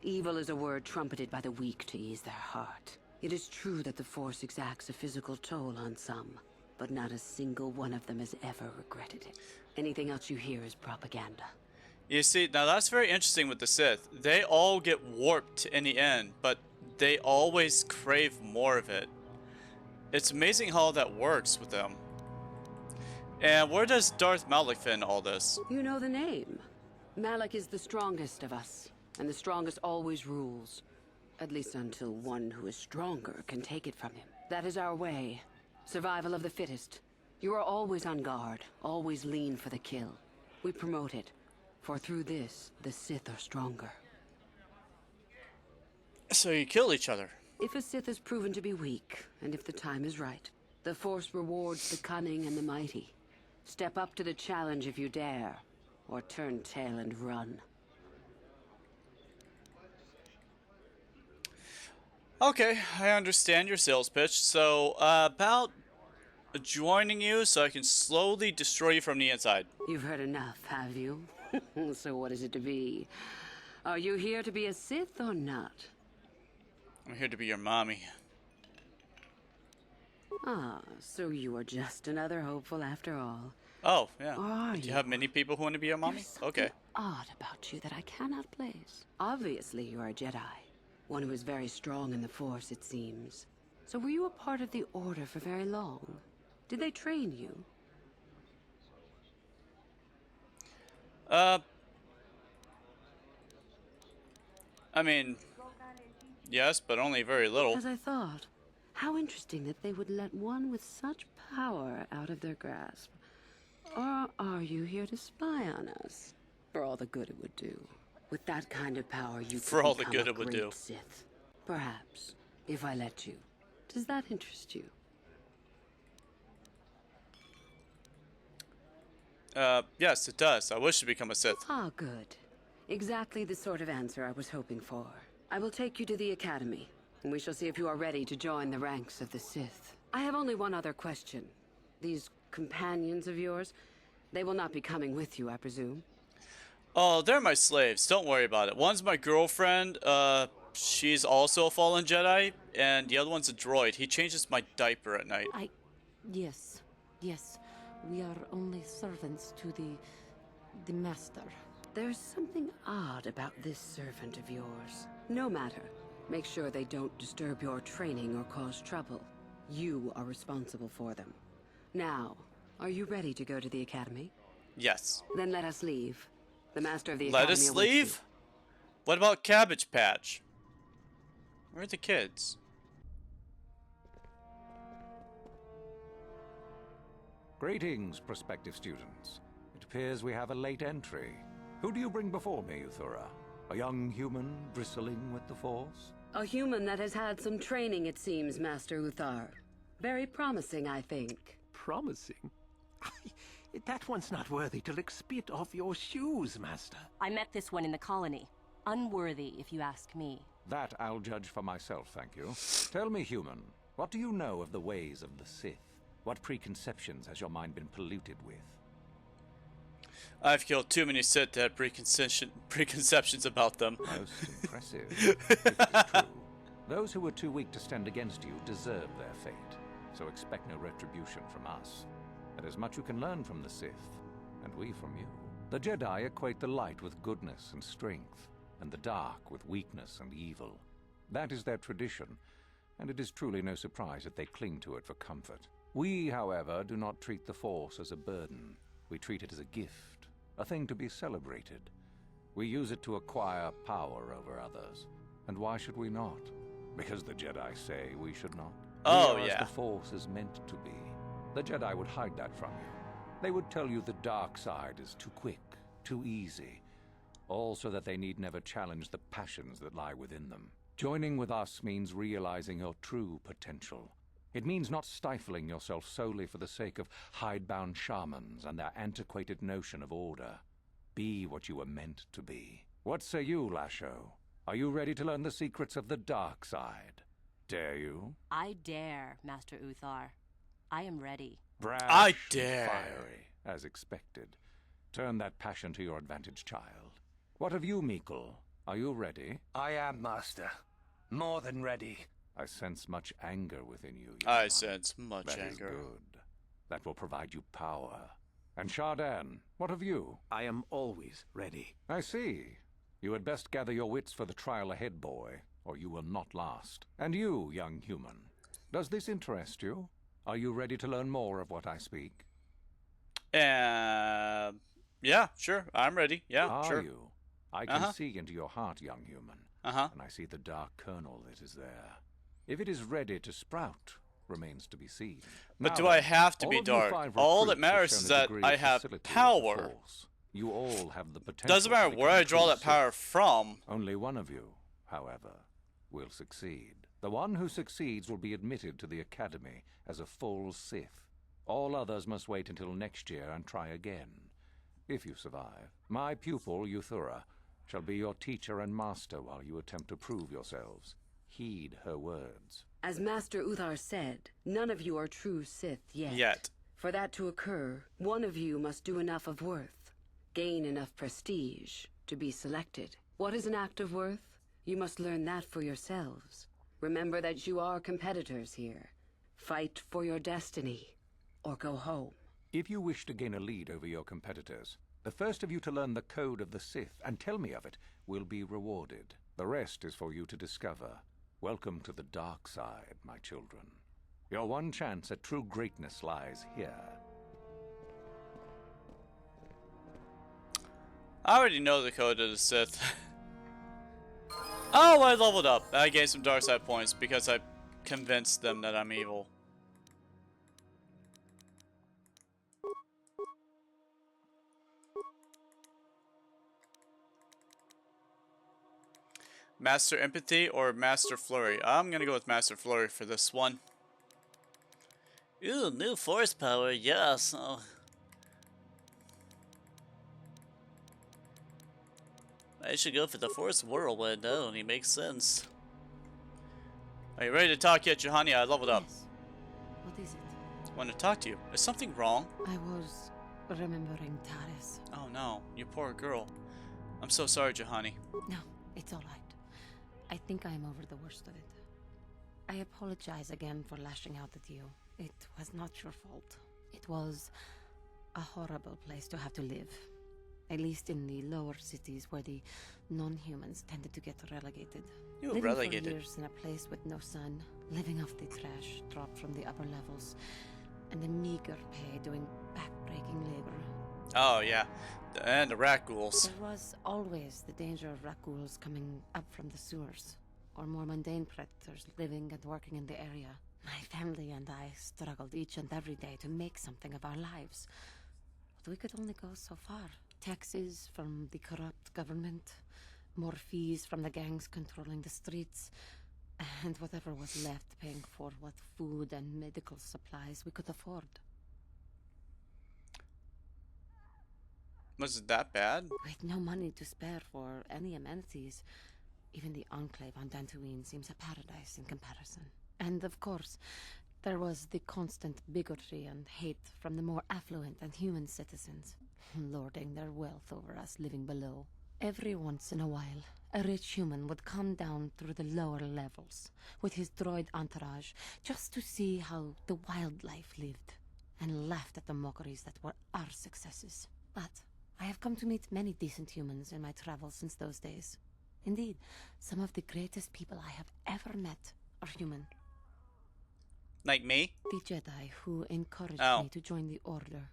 S10: Evil is a word trumpeted by the weak to ease their heart. It is true that the Force exacts a physical toll on some, but not a single one of them has ever regretted it. Anything else you hear is propaganda.
S1: You see, now that's very interesting with the Sith. They all get warped in the end, but they always crave more of it. It's amazing how that works with them. And where does Darth Malak fit in all this?
S10: You know the name. Malak is the strongest of us, and the strongest always rules. At least until one who is stronger can take it from him. That is our way. Survival of the fittest. You are always on guard, always lean for the kill. We promote it, for through this, the Sith are stronger.
S1: So you kill each other.
S10: If a Sith is proven to be weak, and if the time is right, the Force rewards the cunning and the mighty. Step up to the challenge if you dare, or turn tail and run.
S1: Okay, I understand your sales pitch. So, about joining you so I can slowly destroy you from the inside.
S10: You've heard enough, have you? So what is it to be? Are you here to be a Sith or not?
S1: I'm here to be your mommy.
S10: Ah, so you are just another hopeful after all.
S1: Oh, yeah.
S10: Or are
S1: Do you have many people who want to be your mommy?
S10: There's something
S1: Okay.
S10: odd about you that I cannot place. Obviously, you are a Jedi. One who is very strong in the Force, it seems. So were you a part of the Order for very long? Did they train you?
S1: I mean, yes, but only very little.
S10: As I thought. How interesting that they would let one with such power out of their grasp. Or are you here to spy on us? For all the good it would do. With that kind of power, you
S1: For
S10: could
S1: all the
S10: become
S1: good
S10: a
S1: it would
S10: great
S1: do.
S10: Sith. Perhaps, if I let you. Does that interest you?
S1: Yes, it does. I wish to become a Sith.
S10: Ah, good. Exactly the sort of answer I was hoping for. I will take you to the Academy, and we shall see if you are ready to join the ranks of the Sith. I have only one other question. These companions of yours, they will not be coming with you, I presume?
S1: Oh, they're my slaves. Don't worry about it. One's my girlfriend. She's also a fallen Jedi, and the other one's a droid. He changes my diaper at night.
S17: Yes. We are only servants to the master.
S10: There's something odd about this servant of yours. No matter. Make sure they don't disturb your training or cause trouble. You are responsible for them. Now, are you ready to go to the Academy?
S1: Yes.
S10: Then let us leave. The master of the
S1: Let
S10: Academy
S1: us
S10: awaits
S1: leave?
S10: you.
S1: What about Cabbage Patch? Where are the kids?
S8: Greetings, prospective students. It appears we have a late entry. Who do you bring before me, Uthura? A young human bristling with the Force?
S10: A human that has had some training, it seems, Master Uthar. Very promising, I think.
S18: Promising? That one's not worthy to lick spit off your shoes, Master.
S14: I met this one in the colony. Unworthy, if you ask me.
S8: That I'll judge for myself, thank you. Tell me, human, what do you know of the ways of the Sith? What preconceptions has your mind been polluted with?
S1: I've killed too many Sith to have preconceptions about them.
S8: Most impressive. If it is true, those who were too weak to stand against you deserve their fate. So expect no retribution from us. There's much you can learn from the Sith, and we from you. The Jedi equate the light with goodness and strength, and the dark with weakness and evil. That is their tradition, and it is truly no surprise that they cling to it for comfort. We, however, do not treat the Force as a burden. We treat it as a gift, a thing to be celebrated. We use it to acquire power over others. And why should we not? Because the Jedi say we should not.
S1: Oh,
S8: We are
S1: yeah.
S8: as the Force is meant to be. The Jedi would hide that from you. They would tell you the dark side is too quick, too easy, all so that they need never challenge the passions that lie within them. Joining with us means realizing your true potential. It means not stifling yourself solely for the sake of hidebound shamans and their antiquated notion of order. Be what you were meant to be. What say you, Lasho? Are you ready to learn the secrets of the dark side? Dare you?
S14: I dare, Master Uthar. I am ready.
S8: Brash
S1: I
S8: and
S1: dare.
S8: fiery, as expected. Turn that passion to your advantage, child. What of you, Meekle? Are you ready?
S12: I am, Master. More than ready.
S8: I sense much anger within you.
S1: I sense much
S8: That is
S1: anger.
S8: good. That will provide you power. And Shardan, what of you?
S18: I am always ready.
S8: I see. You had best gather your wits for the trial ahead, boy, or you will not last. And you, young human, does this interest you? Are you ready to learn more of what I speak?
S1: Yeah, sure. I'm ready. Yeah,
S8: Are
S1: sure.
S8: you? I can see into your heart, young human. And I see the dark kernel that is there. If it is ready to sprout, remains to be seen.
S1: But
S8: Now
S1: do I
S8: then,
S1: have to
S8: all
S1: be
S8: of you
S1: dark?
S8: 5
S1: All that
S8: recruits have
S1: matters
S8: shown
S1: is
S8: a
S1: that
S8: degree
S1: I
S8: of
S1: have
S8: facility with the
S1: power.
S8: Force. You all have the potential.
S1: Doesn't matter
S8: to
S1: where
S8: become
S1: I draw
S8: true
S1: that power
S8: Sith.
S1: from.
S8: Only one of you, however, will succeed. The one who succeeds will be admitted to the Academy as a full Sith. All others must wait until next year and try again. If you survive, my pupil, Euthura, shall be your teacher and master while you attempt to prove yourselves. Heed her words.
S10: As Master Uthar said, none of you are true Sith yet.
S1: Yet.
S10: For that to occur, one of you must do enough of worth, gain enough prestige, to be selected. What is an act of worth? You must learn that for yourselves. Remember that you are competitors here. Fight for your destiny, or go home.
S8: If you wish to gain a lead over your competitors, the first of you to learn the code of the Sith and tell me of it will be rewarded. The rest is for you to discover. Welcome to the dark side, my children. Your one chance at true greatness lies here.
S1: I already know the code of the Sith. Oh, I leveled up. I gained some dark side points because I convinced them that I'm evil. Master Empathy or Master Flurry? I'm gonna go with Master Flurry for this one. Ooh, new force power, yes. Oh. I should go for the Force Whirlwind. That only makes sense. Are you ready to talk yet, Juhani? I leveled up.
S17: Yes. What is it?
S1: I want to talk to you. Is something wrong?
S17: I was remembering Taris.
S1: Oh no, you poor girl. I'm so sorry, Juhani.
S17: No, it's all right. I think I'm over the worst of it. I apologize again for lashing out at you. It was not your fault. It was a horrible place to have to live. At least in the lower cities where the non-humans tended to get relegated.
S1: You were
S17: living
S1: relegated?
S17: for years in a place with no sun, living off the trash dropped from the upper levels, and the meager pay doing back-breaking labor.
S1: Oh yeah, and the rat ghouls.
S17: There was always the danger of rat ghouls coming up from the sewers, or more mundane predators living and working in the area. My family and I struggled each and every day to make something of our lives. But we could only go so far. Taxes from the corrupt government, more fees from the gangs controlling the streets, and whatever was left paying for what food and medical supplies we could afford.
S1: Was it that bad?
S17: With no money to spare for any amenities, even the enclave on Tatooine seems a paradise in comparison. And of course, there was the constant bigotry and hate from the more affluent and human citizens, lording their wealth over us living below. Every once in a while, a rich human would come down through the lower levels with his droid entourage just to see how the wildlife lived, and laughed at the mockeries that were our successes. But I have come to meet many decent humans in my travels since those days. Indeed, some of the greatest people I have ever met are human.
S1: Like me?
S17: The Jedi who encouraged me to join the Order.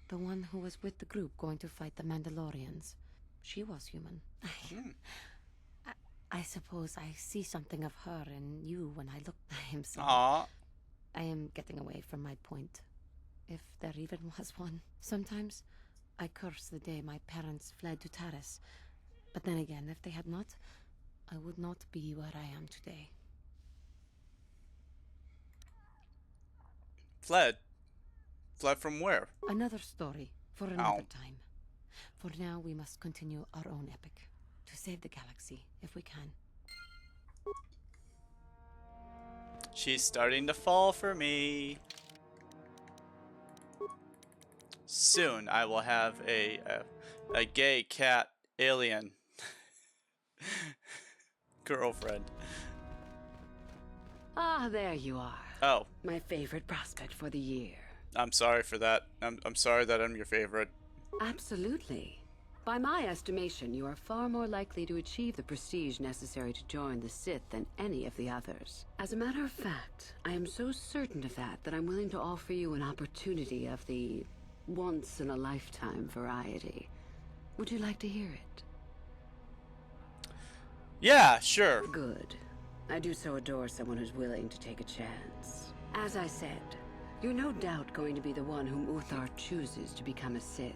S17: The one who was with the group going to fight the Mandalorians. She was human. I suppose I see something of her in you when I look at him.
S1: Aww.
S17: I am getting away from my point, if there even was one. Sometimes I curse the day my parents fled to Taris. But then again, if they had not, I would not be where I am today.
S1: Fled? Fled from where?
S17: Another story for another time. For now, we must continue our own epic. To save the galaxy, if we can.
S1: She's starting to fall for me. Soon I will have a gay cat alien girlfriend.
S10: Ah, there you are.
S1: Oh.
S10: My favorite prospect for the year.
S1: I'm sorry for that. I'm sorry that I'm your favorite.
S10: Absolutely. By my estimation, you are far more likely to achieve the prestige necessary to join the Sith than any of the others. As a matter of fact, I am so certain of that I'm willing to offer you an opportunity of the once-in-a-lifetime variety. Would you like to hear it?
S1: Yeah, sure.
S10: Good. I do so adore someone who's willing to take a chance. As I said, you're no doubt going to be the one whom Uthar chooses to become a Sith.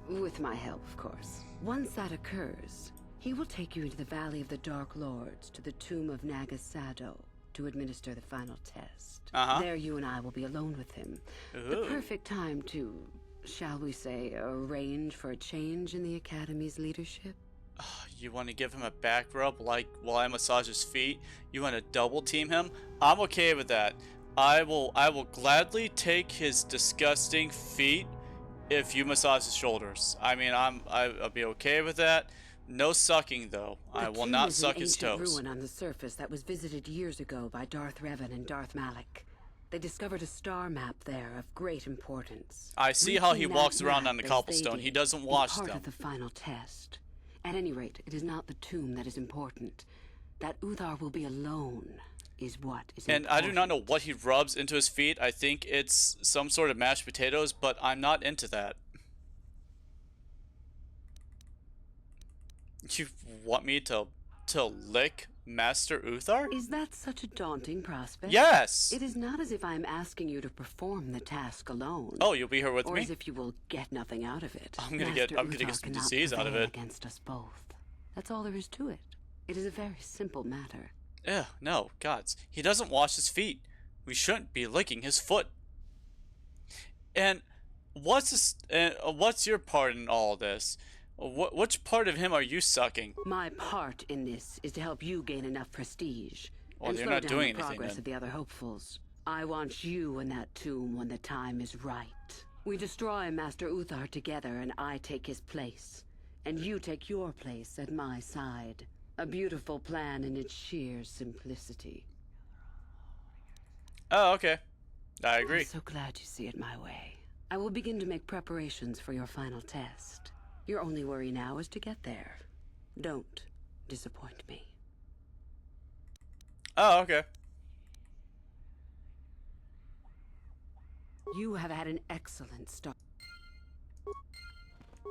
S10: With my help, of course. Once that occurs, he will take you into the Valley of the Dark Lords to the tomb of Naga Sado to administer the final test.
S1: Uh-huh.
S10: There you and I will be alone with him. The
S1: Ooh.
S10: perfect time to, shall we say, arrange for a change in the Academy's leadership.
S1: You want to give him a back rub like while I massage his feet? You want to double team him? I'm okay with that. I will gladly take his disgusting feet if you massage his shoulders. I mean, I'll be okay with that. No sucking though. I will not suck his
S10: An ancient
S1: toes.
S10: ruin on the surface that was visited years ago by Darth Revan and Darth Malak. They discovered a star map there of great importance.
S1: I see how he
S10: Reaching
S1: walks
S10: that
S1: around
S10: map
S1: on the
S10: as
S1: cobblestone.
S10: they
S1: He
S10: did
S1: doesn't
S10: is
S1: wash
S10: part
S1: them.
S10: of the final test. At any rate, it is not the tomb that is important. That Uthar will be alone is what is
S1: And
S10: important.
S1: I do not know what he rubs into his feet. I think it's some sort of mashed potatoes, but I'm not into that. You want me to lick Master Uthar?
S10: Is that such a daunting prospect?
S1: Yes!
S10: It is not as if I am asking you to perform the task alone.
S1: Oh, you'll be here with
S10: or
S1: me?
S10: as if you will get nothing out of it.
S1: I'm gonna get
S10: Uthar
S1: some
S10: cannot
S1: disease out of
S10: prevail
S1: it.
S10: Against us both. That's all there is to it. It is a very simple matter.
S1: Ugh, no, gods. He doesn't wash his feet. We shouldn't be licking his foot. And what's your part in all this? Which part of him are you sucking?
S10: My part in this is to help you gain enough prestige
S1: Well,
S10: and
S1: you're
S10: slow
S1: not
S10: down
S1: doing
S10: the
S1: anything
S10: progress
S1: then.
S10: of the other hopefuls. I want you in that tomb when the time is right. We destroy Master Uthar together, and I take his place, and you take your place at my side. A beautiful plan in its sheer simplicity.
S1: Oh, okay. I agree.
S10: I'm so glad you see it my way. I will begin to make preparations for your final test. Your only worry now is to get there. Don't disappoint me.
S1: Oh, okay.
S10: You have had an excellent start.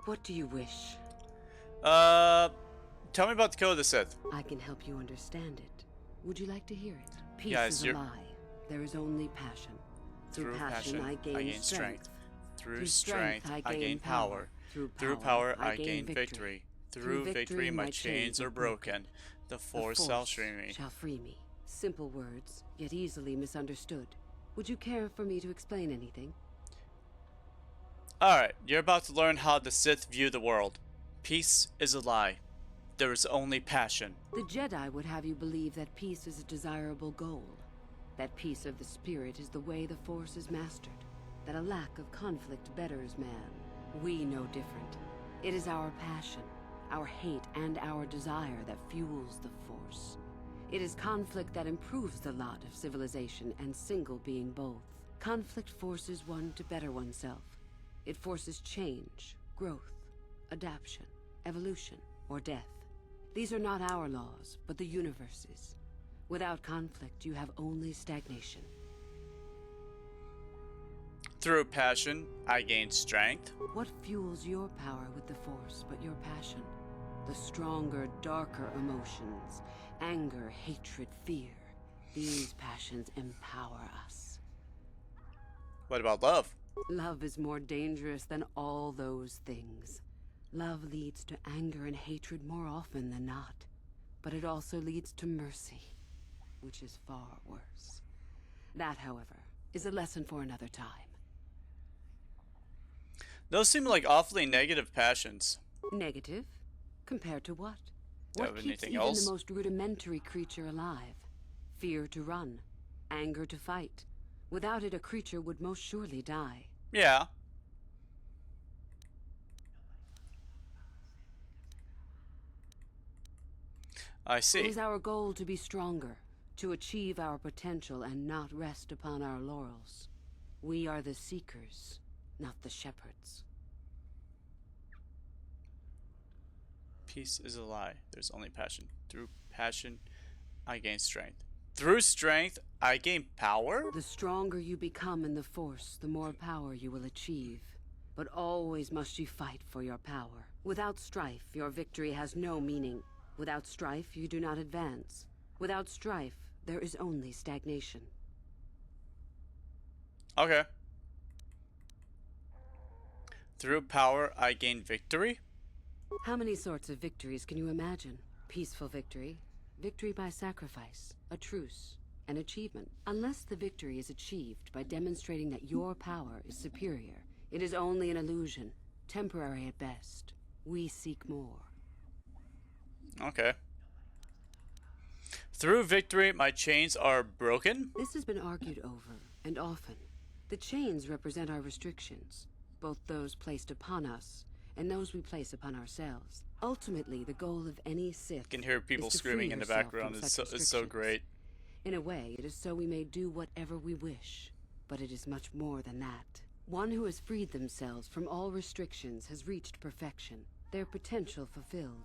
S10: What do you wish?
S1: Tell me about the code of the Sith.
S10: I can help you understand it. Would you like to hear it? Peace
S1: Yes,
S10: is a
S1: you're-
S10: lie. There is only passion.
S1: Through passion,
S10: I gain strength.
S1: Through strength, I gain power. Through power, I gain victory. Through victory, my chains are broken. The force shall free me.
S10: Simple words, yet easily misunderstood. Would you care for me to explain anything?
S1: Alright, you're about to learn how the Sith view the world. Peace is a lie. There is only passion.
S10: The Jedi would have you believe that peace is a desirable goal. That peace of the spirit is the way the Force is mastered. That a lack of conflict betters man. We know different. It is our passion, our hate, and our desire that fuels the Force. It is conflict that improves the lot of civilization and single being both. Conflict forces one to better oneself. It forces change, growth, adaptation, evolution, or death. These are not our laws, but the universe's. Without conflict, you have only stagnation.
S1: Through passion, I gain strength.
S10: What fuels your power with the Force but your passion? The stronger, darker emotions. Anger, hatred, fear. These passions empower us.
S1: What about love?
S10: Love is more dangerous than all those things. Love leads to anger and hatred more often than not. But it also leads to mercy, which is far worse. That, however, is a lesson for another time.
S1: Those seem like awfully negative passions.
S10: Negative? Compared to what?
S1: Do you
S10: What
S1: have
S10: keeps
S1: anything
S10: even
S1: else?
S10: the most rudimentary creature alive? Fear to run, anger to fight. Without it, a creature would most surely die.
S1: Yeah. I
S10: It
S1: see.
S10: is our goal to be stronger, to achieve our potential and not rest upon our laurels. We are the seekers, not the shepherds.
S1: Peace is a lie. There's only passion. Through passion, I gain strength. Through strength, I gain power?
S10: The stronger you become in the Force, the more power you will achieve. But always must you fight for your power. Without strife, your victory has no meaning. Without strife, you do not advance. Without strife, there is only stagnation.
S1: Okay. Through power, I gain victory?
S10: How many sorts of victories can you imagine? Peaceful victory, victory by sacrifice, a truce, an achievement. Unless the victory is achieved by demonstrating that your power is superior, it is only an illusion, temporary at best. We seek more.
S1: Okay. Through victory, my chains are broken?
S10: This has been argued over, and often. The chains represent our restrictions, both those placed upon us and those we place upon ourselves. Ultimately, the goal of any Sith
S1: I can hear people
S10: is to
S1: screaming
S10: free
S1: in the
S10: yourself
S1: background.
S10: from
S1: It's
S10: such
S1: so great.
S10: In a way, it is so we may do whatever we wish. But it is much more than that. One who has freed themselves from all restrictions has reached perfection, their potential fulfilled.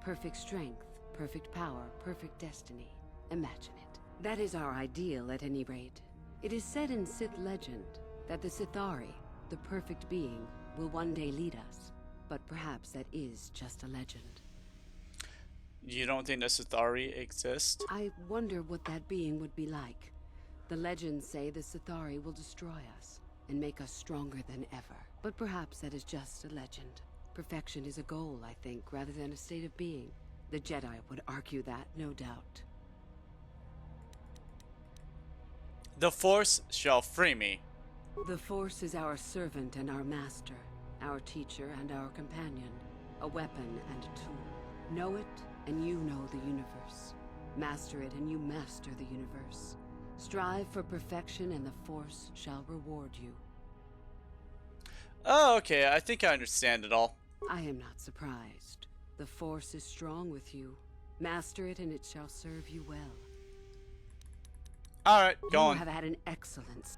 S10: Perfect strength, perfect power, perfect destiny. Imagine it. That is our ideal, at any rate. It is said in Sith legend that the Sithari, the perfect being, will one day lead us. But perhaps that is just a legend.
S1: You don't think the Sithari exist?
S10: I wonder what that being would be like. The legends say the Sithari will destroy us and make us stronger than ever. But perhaps that is just a legend. Perfection is a goal, I think, rather than a state of being. The Jedi would argue that, no doubt.
S1: The Force shall free me.
S10: The Force is our servant and our master, our teacher and our companion, a weapon and a tool. Know it, and you know the universe. Master it, and you master the universe. Strive for perfection, and the Force shall reward you.
S1: Oh, okay. I think I understand it all.
S10: I am not surprised. The Force is strong with you. Master it, and it shall serve you well.
S1: Alright, go on.
S10: You have had an excellent...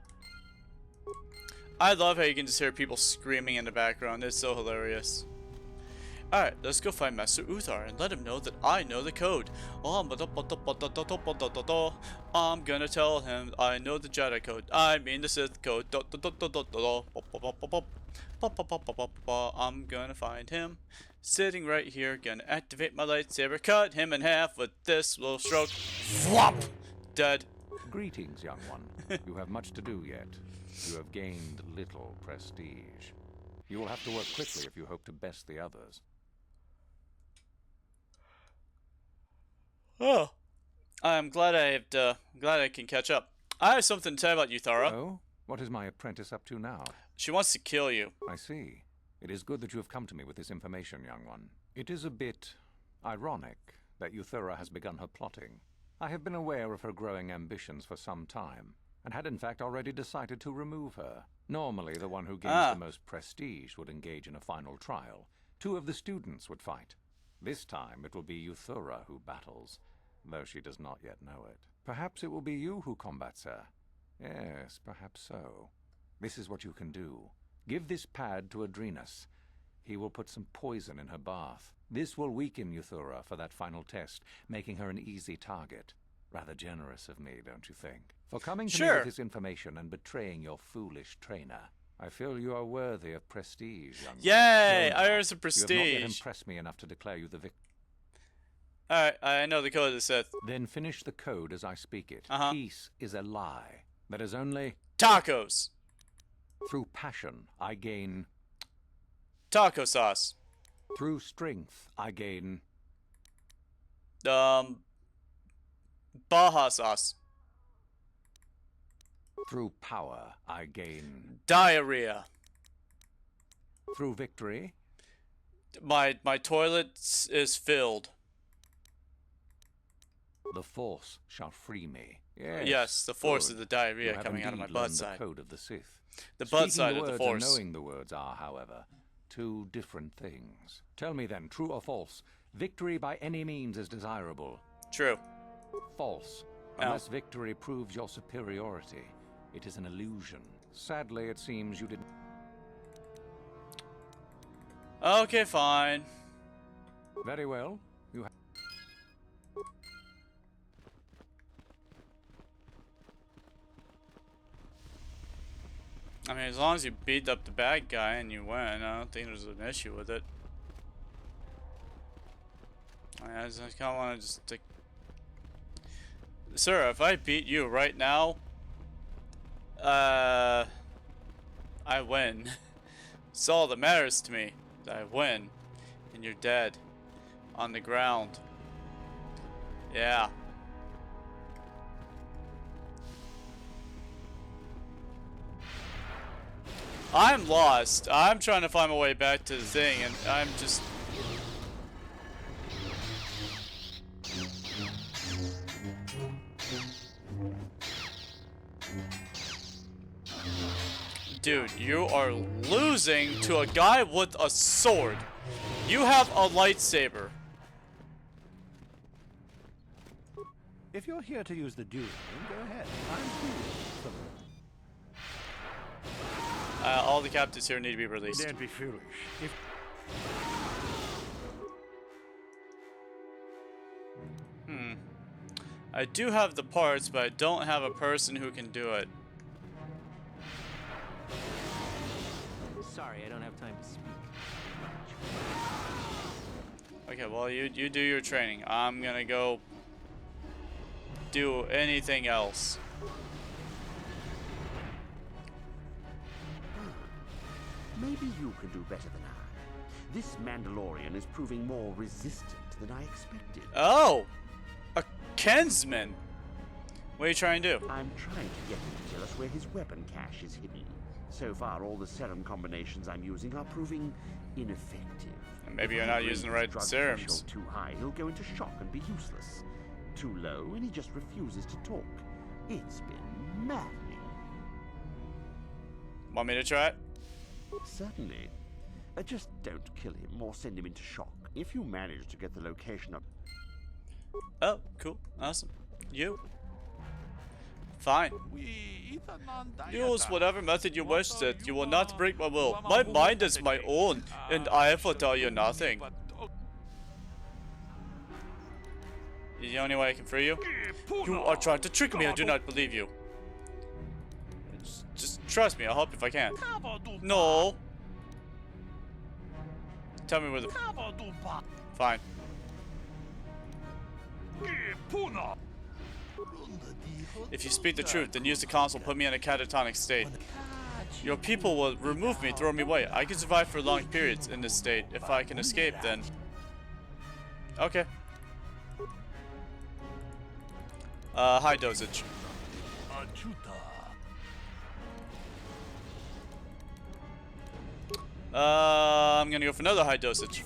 S1: I love how you can just hear people screaming in the background. It's so hilarious. Alright, let's go find Master Uthar and let him know that I know the code. I'm gonna tell him I know the Jedi code. I mean the Sith code. I'm gonna find him. Sitting right here, gonna activate my lightsaber, cut him in half with this little stroke. Flop! Dead.
S8: Greetings, young one. You have much to do yet. You have gained little prestige. You will have to work quickly if you hope to best the others.
S1: Oh, I'm glad I can catch up. I have something to tell you about Uthara.
S8: Oh? What is my apprentice up to now?
S1: She wants to kill you.
S8: I see. It is good that you have come to me with this information, young one. It is a bit ironic that Uthara has begun her plotting. I have been aware of her growing ambitions for some time, and had in fact already decided to remove her. Normally, the one who gains the most prestige would engage in a final trial. 2 of the students would fight. This time, it will be Uthara who battles, though she does not yet know it. Perhaps it will be you who combats her. Yes, perhaps so. This is what you can do. Give this pad to Adrenus. He will put some poison in her bath. This will weaken Uthara for that final test, making her an easy target. Rather generous of me, don't you think? For coming to me with this information and betraying your foolish trainer. I feel you are worthy of prestige, young man.
S1: Yay! I earned some prestige.
S8: You have not yet impressed me enough to declare you the victor.
S1: Alright, I know the code of the Sith.
S8: Then finish the code as I speak it.
S1: Uh-huh.
S8: Peace is a lie. That is only...
S1: Tacos!
S8: Through passion, I gain...
S1: Taco sauce.
S8: Through strength, I gain...
S1: Baja sauce.
S8: Through power, I gain...
S1: Diarrhea.
S8: Through victory...
S1: My toilet is filled.
S8: The Force shall free me.
S1: Yes, the Force
S8: good.
S1: is the diarrhea
S8: You have
S1: coming out of my
S8: indeed
S1: butt
S8: learned
S1: side.
S8: The code of the Sith.
S1: The butt
S8: Speaking
S1: side
S8: the
S1: of the
S8: words
S1: Force.
S8: And knowing the words are, however, 2 different things. Tell me then, true or false? Victory by any means is desirable.
S1: True.
S8: False. Unless victory proves your superiority, it is an illusion. Sadly, it seems you didn't.
S1: Okay, fine.
S8: Very well. You have.
S1: I mean, as long as you beat up the bad guy and you win, I don't think there's an issue with it. I just kind of want to just take... Sir, if I beat you right now, I win. It's all that matters to me. I win. And you're dead. On the ground. Yeah. I'm lost. I'm trying to find my way back to the thing, and I'm just... Dude, you are losing to a guy with a sword. You have a lightsaber.
S18: If you're here to use the duel, go ahead. I'm cool.
S1: All the captives here need to be released.
S18: Don't be foolish.
S1: I do have the parts, but I don't have a person who can do it.
S13: Sorry, I don't have time to speak.
S1: Okay, well, you do your training. I'm gonna go do anything else.
S19: Maybe you can do better than I. This Mandalorian is proving more resistant than I expected.
S1: Oh! A kinsman! What are you trying to do?
S19: I'm trying to get him to tell us where his weapon cache is hidden. So far, all the serum combinations I'm using are proving ineffective.
S1: Maybe you're not using the right serums.
S19: Too high, he'll go into shock and be useless. Too low, and he just refuses to talk. It's been maddening.
S1: Want me to try it?
S19: Certainly. Just don't kill him or send him into shock. If you manage to get the location of...
S1: Oh, cool. Awesome. You? Fine. Use whatever method you wish, Sith. You will not break my will. My mind is my own, and I foretell you nothing. Is the only way I can free you? You are trying to trick me. I do not believe you. Just trust me. I'll help if I can. No. Tell me where the... Fine. If you speak the truth, then use the console, put me in a catatonic state. Your people will remove me, throw me away. I can survive for long periods in this state. If I can escape, then... Okay. High dosage. I'm gonna go for another high dosage.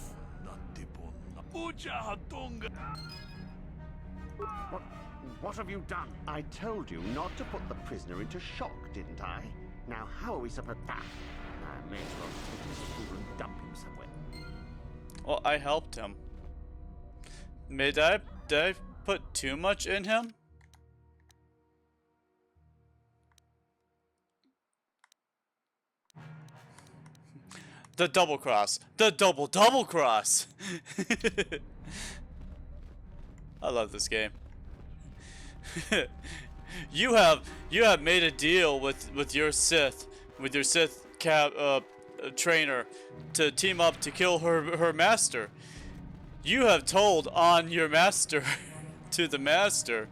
S19: What have you done? I told you not to put the prisoner into shock, didn't I? Now, how are we supposed to... I may as well take this fool and dump him somewhere.
S1: Well, I helped him. Did I put too much in him? The double cross. The double cross. I love this game. you have made a deal with your Sith trainer to team up to kill her master. You have told on your master to the master.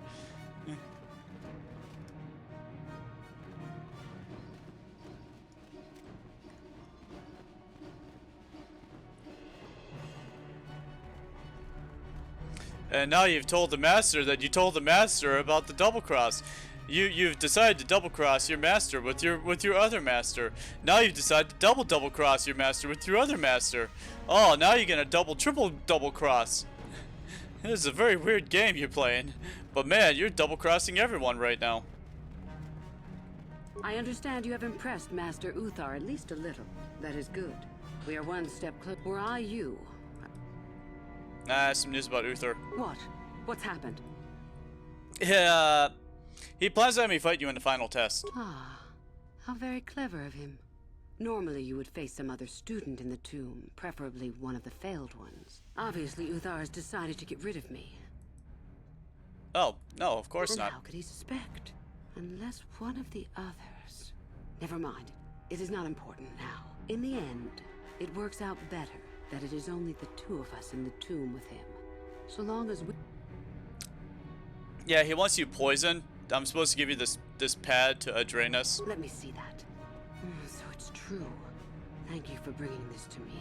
S1: And now you've told the master that you told the master about the double cross. You've decided to double cross your master with your other master. Now you've decided to double cross your master with your other master. Oh, now you're gonna triple cross. This is a very weird game you're playing. But man, you're double crossing everyone right now.
S10: I understand you have impressed Master Uthar at least a little. That is good. We are one step closer. Were I you,
S1: some news about Uthar.
S10: What? What's happened?
S1: Yeah, he plans to have me fight you in the final test.
S10: Ah, how very clever of him. Normally you would face some other student in the tomb, preferably one of the failed ones. Obviously Uthar has decided to get rid of me.
S1: Oh, no, of course
S10: Then
S1: not.
S10: How could he suspect? Unless one of the others... Never mind. It is not important now. In the end, it works out better that it is only the two of us in the tomb with him. So long as we...
S1: Yeah, he wants you poisoned. I'm supposed to give you this pad to drain us.
S10: Let me see that. So it's true. Thank you for bringing this to me.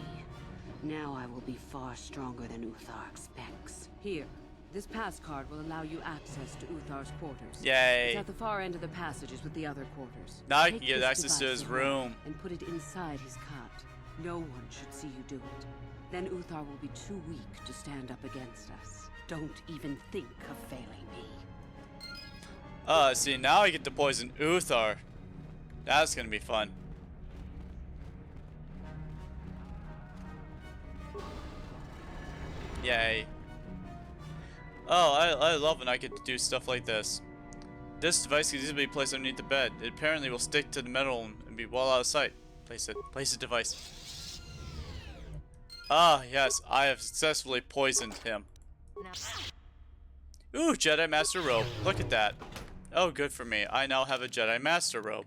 S10: Now I will be far stronger than Uthar expects. Here, This pass card will allow you access to Uthar's quarters.
S1: Yay.
S10: It's at the far end of the passages with the other quarters.
S1: Now I can
S10: Take
S1: get
S10: this
S1: access to
S10: device
S1: his
S10: at home
S1: room.
S10: and put it inside his cot. No one should see you do it. Then Uthar will be too weak to stand up against us. Don't even think of failing me.
S1: See, now I get to poison Uthar. That's gonna be fun. Yay. Oh, I love when I get to do stuff like this. This device can easily be placed underneath the bed. It apparently will stick to the metal and be well out of sight. Place it. Place the device. Ah, yes, I have successfully poisoned him. Ooh, Jedi Master Robe. Look at that. Oh, good for me. I now have a Jedi Master Robe.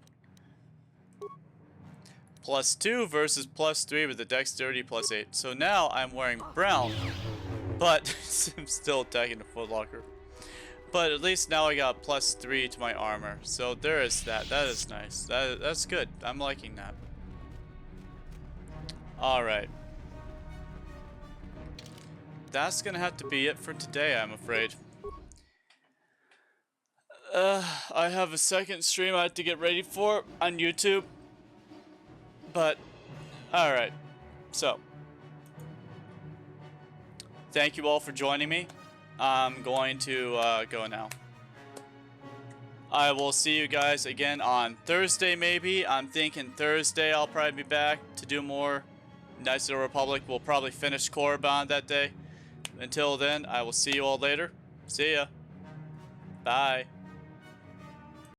S1: +2 versus +3 with the Dexterity +8. So now I'm wearing brown, but I'm still attacking the Footlocker. But at least now I got +3 to my armor. So there is that. That is nice. That's good. I'm liking that. Alright. That's gonna have to be it for today, I'm afraid. I have a second stream I have to get ready for on YouTube. But, alright. So, thank you all for joining me. I'm going to go now. I will see you guys again on Thursday, maybe. I'm thinking Thursday I'll probably be back to do more Knights of the Republic. We'll probably finish Korriban that day. Until then, I will see you all later. See ya. Bye.